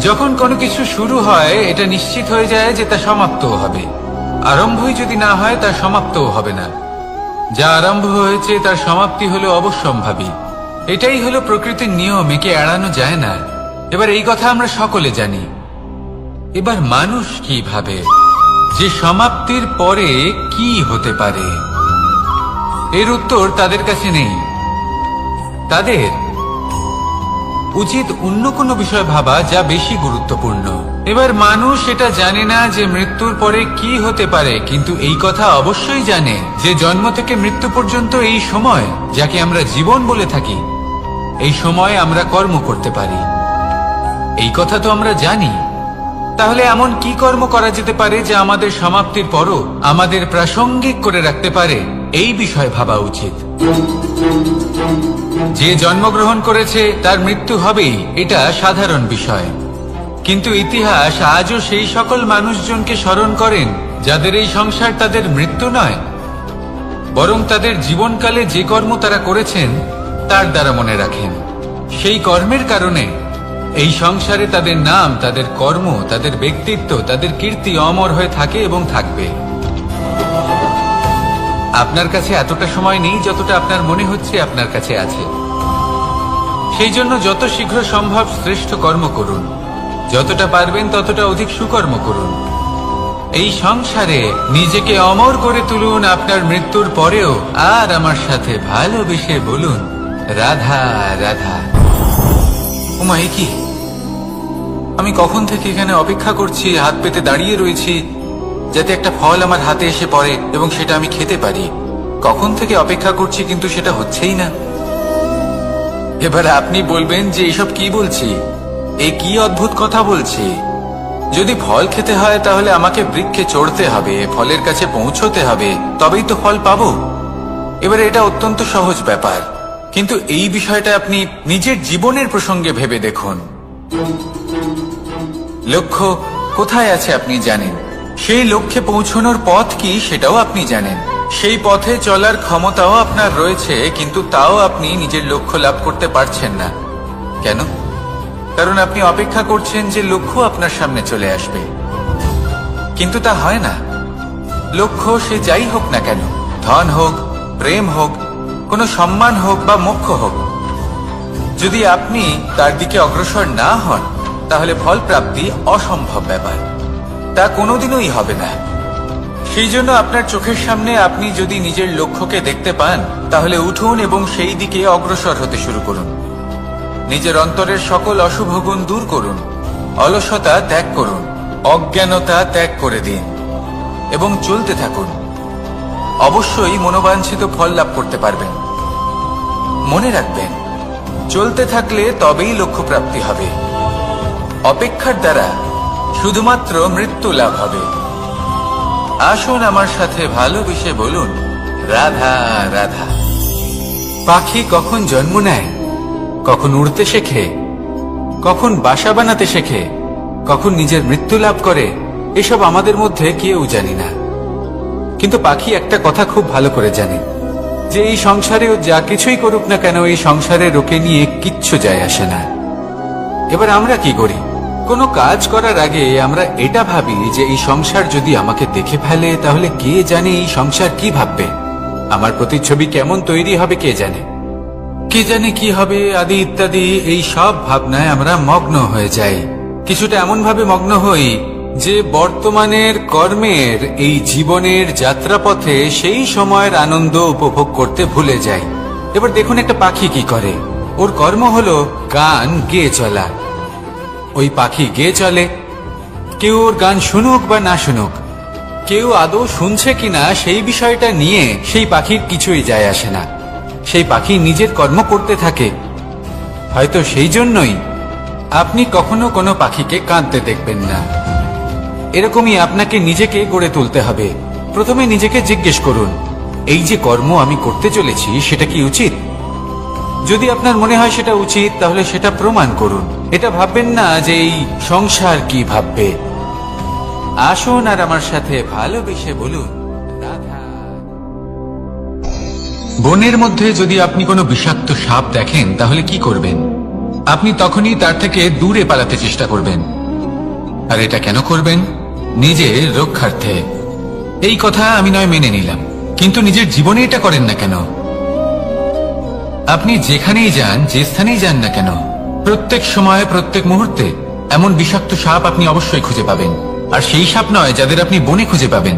যখন কোনো কিছু শুরু হয় এটা নিশ্চিত হয়ে যায় যে তা সমাপ্তও হবে। আরম্ভই যদি না হয় তা সমাপ্তও হবে না। যা আরম্ভ হয়েছে তার সমাপ্তি হলো অবশ্যম্ভাবী। এটাই হলো প্রকৃতির নিয়ম, একে এড়ানো যায় না। এবার এই কথা আমরা সকলে জানি। এবার মানুষ কি ভাবে যে সমাপ্তির পরে কি হতে পারে, এর উত্তর তাদের কাছে নেই। তাদের উচিত অন্য কোনো বিষয় ভাবা যা বেশি গুরুত্বপূর্ণ। এবার মানুষ এটা জানে না যে মৃত্যুর পরে কি হতে পারে, কিন্তু এই কথা অবশ্যই জানে যে জন্ম থেকে মৃত্যু পর্যন্ত এই সময়, যাকে আমরা জীবন বলে থাকি, এই সময় আমরা কর্ম করতে পারি। এই কথা তো আমরা জানি। তাহলে এমন কি কর্ম করা যেতে পারে যা আমাদের সমাপ্তির পরও আমাদের প্রাসঙ্গিক করে রাখতে পারে, এই বিষয়ে ভাবা উচিত। যে জন্মগ্রহণ করেছে তার মৃত্যু হবেই, এটা সাধারণ বিষয়। কিন্তু ইতিহাস আজও সেই সকল মানুষজনকে স্মরণ করেন যাদের এই সংসার তাদের মৃত্যু নয়, বরং তাদের জীবনকালে যে কর্ম তারা করেছেন তার দ্বারা মনে রাখেন। সেই কর্মের কারণে এই সংসারে তাদের নাম, তাদের কর্ম, তাদের ব্যক্তিত্ব, তাদের কীর্তি অমর হয়ে থাকে এবং থাকবে। আপনার কাছে এতটা সময় নেই যতটা আপনার মনে হচ্ছে আপনার কাছে আছে। সেই জন্য যত শীঘ্র সম্ভব শ্রেষ্ঠ কর্ম করুন, যতটা পারবেন ততটা অধিক সুকর্ম করুন। এই সংসারে নিজেকে অমর করে তুলুন আপনার মৃত্যুর পরেও। আর আমার সাথে ভালোবেসে বলুন, রাধা রাধা। উমা, এ কি? আমি কখন থেকে এখানে অপেক্ষা করছি, হাত পেতে দাঁড়িয়ে রয়েছি যাতে একটা ফল আমার হাতে এসে পড়ে এবং সেটা আমি খেতে পারি। কখন থেকে অপেক্ষা করছি, কিন্তু সেটা হচ্ছেই না। এবার আপনি বলবেন যে এসব কি বলছি, এ কি অদ্ভুত কথা বলছি। যদি ফল খেতে হয় তাহলে আমাকে বৃক্ষে চড়তে হবে, ফলের কাছে পৌঁছতে হবে, তবেই তো ফল পাবো। এবারে এটা অত্যন্ত সহজ ব্যাপার, কিন্তু এই বিষয়টা আপনি নিজের জীবনের প্রসঙ্গে ভেবে দেখুন। লক্ষ্য কোথায় আছে আপনি জানেন, সেই লক্ষ্যে পৌঁছানোর পথ কি সেটাও আপনি জানেন, সেই পথে চলার ক্ষমতাও আপনার রয়েছে, কিন্তু তাও আপনি নিজের লক্ষ্য লাভ করতে পারছেন না। কেন? কারণ আপনি অপেক্ষা করছেন যে লক্ষ্য আপনার সামনে চলে আসবে, কিন্তু তা হয় না। লক্ষ্য সে যাই হোক না কেন, ধন হোক, প্রেম হোক, কোনো সম্মান হোক বা মোক্ষ হোক, যদি আপনি তার দিকে অগ্রসর না হন তাহলে ফল প্রাপ্তি অসম্ভব ব্যাপার, তা কোনোদিনই হবে না। সেই জন্য আপনার চোখের সামনে আপনি যদি নিজের লক্ষ্যকে দেখতে পান তাহলে উঠুন এবং সেই দিকে অগ্রসর হতে শুরু করুন। নিজের অন্তরের সকল অশুভ গুণ দূর করুন, অলসতা ত্যাগ করুন, অজ্ঞানতা ত্যাগ করে দিন এবং চলতে থাকুন। অবশ্যই মনোবাঞ্ছিত ফল লাভ করতে পারবেন। মনে রাখবেন, চলতে থাকলে তবেই লক্ষ্য প্রাপ্তি হবে। অপেক্ষার দ্বারা শুধুমাত্র মৃত্যু লাভ হবে। আসুন আমার সাথে ভালোবেসে বলুন, রাধা রাধা। পাখি কখন জন্ম নেয়, কখন উড়তে শেখে, কখন বাসা বানাতে শেখে, কখন নিজের মৃত্যু লাভ করে, এসব আমাদের মধ্যে কেউ জানি না। কিন্তু পাখি একটা কথা খুব ভালো করে জানে, যে এই সংসারে ও যা কিছুই করুক না কেন, এই সংসারে ওকে নিয়ে কিচ্ছু যায় আসে না। এবার আমরা কি করি? কোনো কাজ করার আগে আমরা এটা ভাবি যে এই সংসার যদি আমাকে দেখে ফেলে, তাহলে কে জানে এই সংসার কি ভাববে, আমার প্রতিচ্ছবি কেমন তৈরি হবে কে জানে, কে জানে কি হবে আদি ইত্যাদি। এই সব ভাবনায় আমরা মগ্ন হয়ে যাই। কিছুটা এমন ভাবে মগ্ন হই যে বর্তমানের কর্মের এই জীবনের যাত্রাপথে সেই সময়ের আনন্দ উপভোগ করতে ভুলে যাই। এবার দেখুন একটা পাখি কি করে, ওর কর্ম হলো গান গেয়ে চলা। ওই পাখি গেয়ে চলে, কেউ ওর গান শুনুক বা না শুনুক, কেউ আদৌ শুনছে কিনা সেই বিষয়টা নিয়ে সেই পাখির কিছুই যায় আসে না। সেই পাখি নিজের কর্ম করতে থাকে। হয়তো সেই জন্যই আপনি কখনো কোনো পাখিকে কাঁদতে দেখবেন না। এরকমই আপনাকে নিজেকে গড়ে তুলতে হবে। প্রথমে নিজেকে জিজ্ঞেস করুন, এই যে কর্ম আমি করতে চলেছি সেটা কি উচিত? যদি আপনার মনে হয় সেটা উচিত, তাহলে সেটা প্রমাণ করুন। এটা ভাববেন না যে এই সংসার কি ভাববে। আসুন আর আমার সাথে ভালোবেসে বলুন, রাধা। বনের মধ্যে যদি আপনি কোনো বিষাক্ত সাপ দেখেন, তাহলে কি করবেন? আপনি তখনই তার থেকে দূরে পালাতে চেষ্টা করবেন। আর এটা কেন করবেন? নিজের রক্ষার্থে। এই কথা আমি নয় মেনে নিলাম, কিন্তু নিজের জীবনে এটা করেন না কেন? আপনি যেখানেই যান, যে স্থানেই যান না কেন, প্রত্যেক সময় প্রত্যেক মুহূর্তে এমন বিষাক্ত সাপ আপনি অবশ্যই খুঁজে পাবেন। আর সেই সাপ নয় যাদের আপনি বনে খুঁজে পাবেন,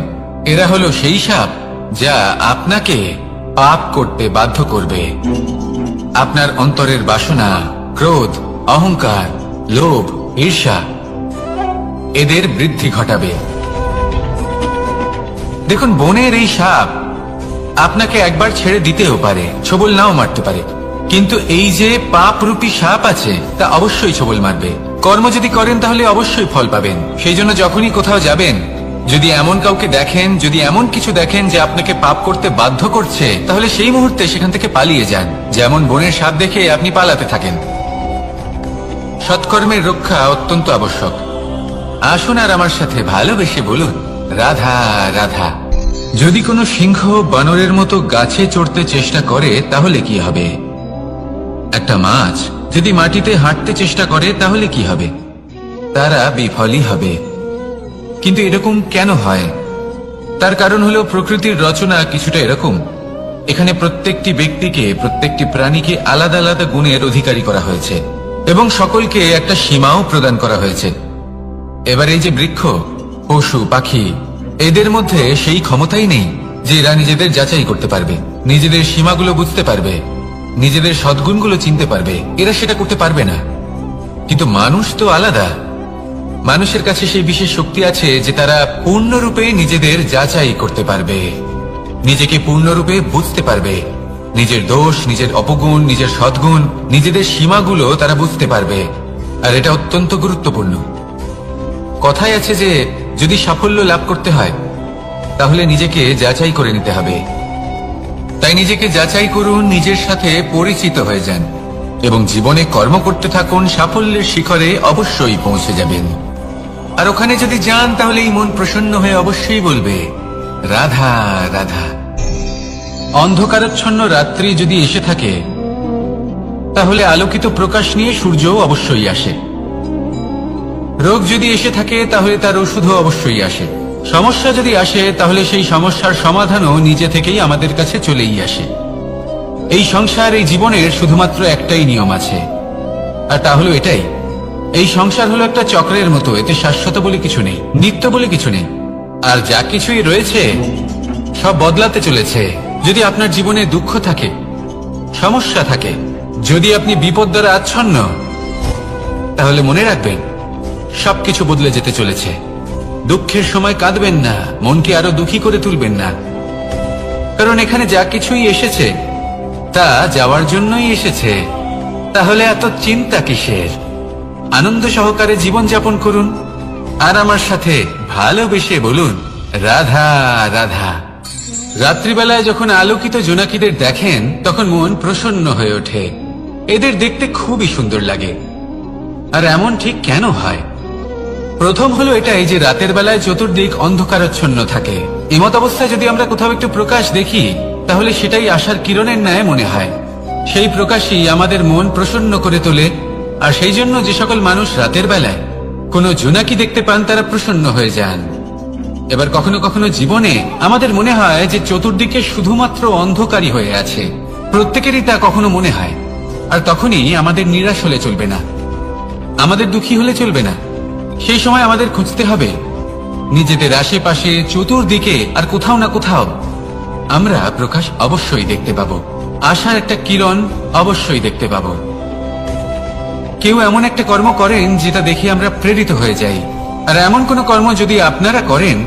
এরা হলো সেই সাপ যা আপনাকে পাপ করতে বাধ্য করবে। আপনার অন্তরের বাসনা, ক্রোধ, অহংকার, লোভ, ঈর্ষা এদের বৃদ্ধি ঘটাবে। দেখুন, বনের এই সাপ আপনাকে একবার ছেড়ে দিতেও পারে, ছোবল নাও মারতে পারে, কিন্তু এই যে পাপরূপী সাপ আছে তা অবশ্যই ছোবল মারবে। কর্ম যদি করেন তাহলে অবশ্যই ফল পাবেন। সেই জন্য যখনই কোথাও যাবেন, যদি এমন কাউকে দেখেন, যদি এমন কিছু দেখেন যে আপনাকে পাপ করতে বাধ্য করছে, তাহলে সেই মুহূর্তে সেখান থেকে পালিয়ে যান। যেমন বনের সাপ দেখে আপনি পালাতে থাকেন। সৎকর্মের রক্ষা অত্যন্ত আবশ্যক। আসুন আর আমার সাথে ভালোবেসে বলুন, রাধা রাধা। যদি কোনো সিংহ বানরের মতো গাছে চড়তে চেষ্টা করে, তাহলে কি হবে? একটা মাছ যদি মাটিতে হাঁটতে চেষ্টা করে, তাহলে কি হবে? তারা বিফলই হবে। কিন্তু এরকম কেন হয়? তার কারণ হলো প্রকৃতির রচনা কিছুটা এরকম। এখানে প্রত্যেকটি ব্যক্তিকে, প্রত্যেকটি প্রাণীকে আলাদা আলাদা গুণের অধিকারী করা হয়েছে এবং সকলকে একটা সীমাও প্রদান করা হয়েছে। এবার এই যে বৃক্ষ, পশু, পাখি, এদের মধ্যে সেই ক্ষমতাই নেই যে এরা নিজেদের যাচাই করতে পারবে, নিজেদের সীমাগুলো বুঝতে পারবে, নিজেদের সদ্গুণগুলো চিনতে পারবে। এরা সেটা করতে পারবে না। কিন্তু মানুষ তো আলাদা। মানুষের কাছে সেই বিশেষ শক্তি আছে যে তারা পূর্ণরূপে নিজেদের যাচাই করতে পারবে, নিজেকে পূর্ণরূপে বুঝতে পারবে, নিজের দোষ, নিজের অপগুণ, নিজের সদ্গুণ, নিজেদের সীমাগুলো তারা বুঝতে পারবে। আর এটা অত্যন্ত গুরুত্বপূর্ণ। কথায় আছে যে যদি সাফল্য লাভ করতে হয় তাহলে নিজেকে যাচাই করে নিতে হবে। তাই নিজেকে যাচাই করুন, নিজের সাথে পরিচিত হয়ে যান এবং জীবনে কর্ম করতে থাকুন। সাফল্যের শিখরে অবশ্যই পৌঁছে যাবেন। আর ওখানে যদি যান তাহলে এই মন প্রসন্ন হয়ে অবশ্যই বলবে, রাধা রাধা। অন্ধকারাচ্ছন্ন রাত্রি যদি এসে থাকে, তাহলে আলোকিত প্রকাশ নিয়ে সূর্যও অবশ্যই আসে। রোগ যদি এসে থাকে তাহলে তার ওষুধও অবশ্যই আসে। সমস্যা যদি আসে তাহলে সেই সমস্যার সমাধানও নিজে থেকেই আমাদের কাছে চলেই আসে। এই সংসার, এই জীবনের শুধুমাত্র একটাই নিয়ম আছে, আর তা হলো এটাই, এই সংসার হলো একটা চক্রের মতো। এতে শাশ্বত বলে কিছু নেই, নিত্য বলে কিছু নেই। আর যা কিছুই রয়েছে সব বদলাতে চলেছে। যদি আপনার জীবনে দুঃখ থাকে, সমস্যা থাকে, যদি আপনি বিপদ দ্বারা আচ্ছন্ন, তাহলে মনে রাখবেন সবকিছু বদলে যেতে চলেছে। দুঃখের সময় কাঁদবেন না, মনকে আরো দুঃখী করে তুলবেন না, কারণ এখানে যা কিছুই এসেছে তা যাওয়ার জন্যই এসেছে। তাহলে এত চিন্তা কিসের? আনন্দ সহকারে জীবন যাপন করুন, আর আমার সাথে ভালোবেসে বলুন, রাধা রাধা। রাত্রিবেলায় যখন আলোকিত জোনাকিদের দেখেন তখন মন প্রসন্ন হয়ে ওঠে। এদের দেখতে খুবই সুন্দর লাগে। আর এমন ঠিক কেন হয়? প্রথম হলো এটাই যে রাতের বেলায় চতুর্দিক অন্ধকারাচ্ছন্ন থাকে। এমত অবস্থায় যদি আমরা কোথাও একটু প্রকাশ দেখি তাহলে সেটাই আশার কিরণের ন্যায় মনে হয়। সেই প্রকাশই আমাদের মন প্রসন্ন করে তোলে। আর সেই জন্য যে সকল মানুষ রাতের বেলায় কোনো জোনাকি দেখতে পান তারা প্রসন্ন হয়ে যান। এবার কখনো কখনো জীবনে আমাদের মনে হয় যে চতুর্দিকে শুধুমাত্র অন্ধকারই হয়ে আছে। প্রত্যেকেরই তা কখনো মনে হয়। আর তখনই আমাদের নিরাশ হলে চলবে না, আমাদের দুঃখী হলে চলবে না। সেই সময় আমাদের খুঁজতে হবে নিজেদের আশেপাশে, চতুর্দিকে আর কোথাও না কোথাও আমরা প্রকাশ অবশ্যই দেখতে পাবো, আশার একটা কিরণ অবশ্যই দেখতে পাবো। কেউ এমন একটা কর্ম করেন যেটা দেখে আমরা প্রেরিত হয়ে যাই। আর এমন কোন কর্ম যদি আপনারা করেন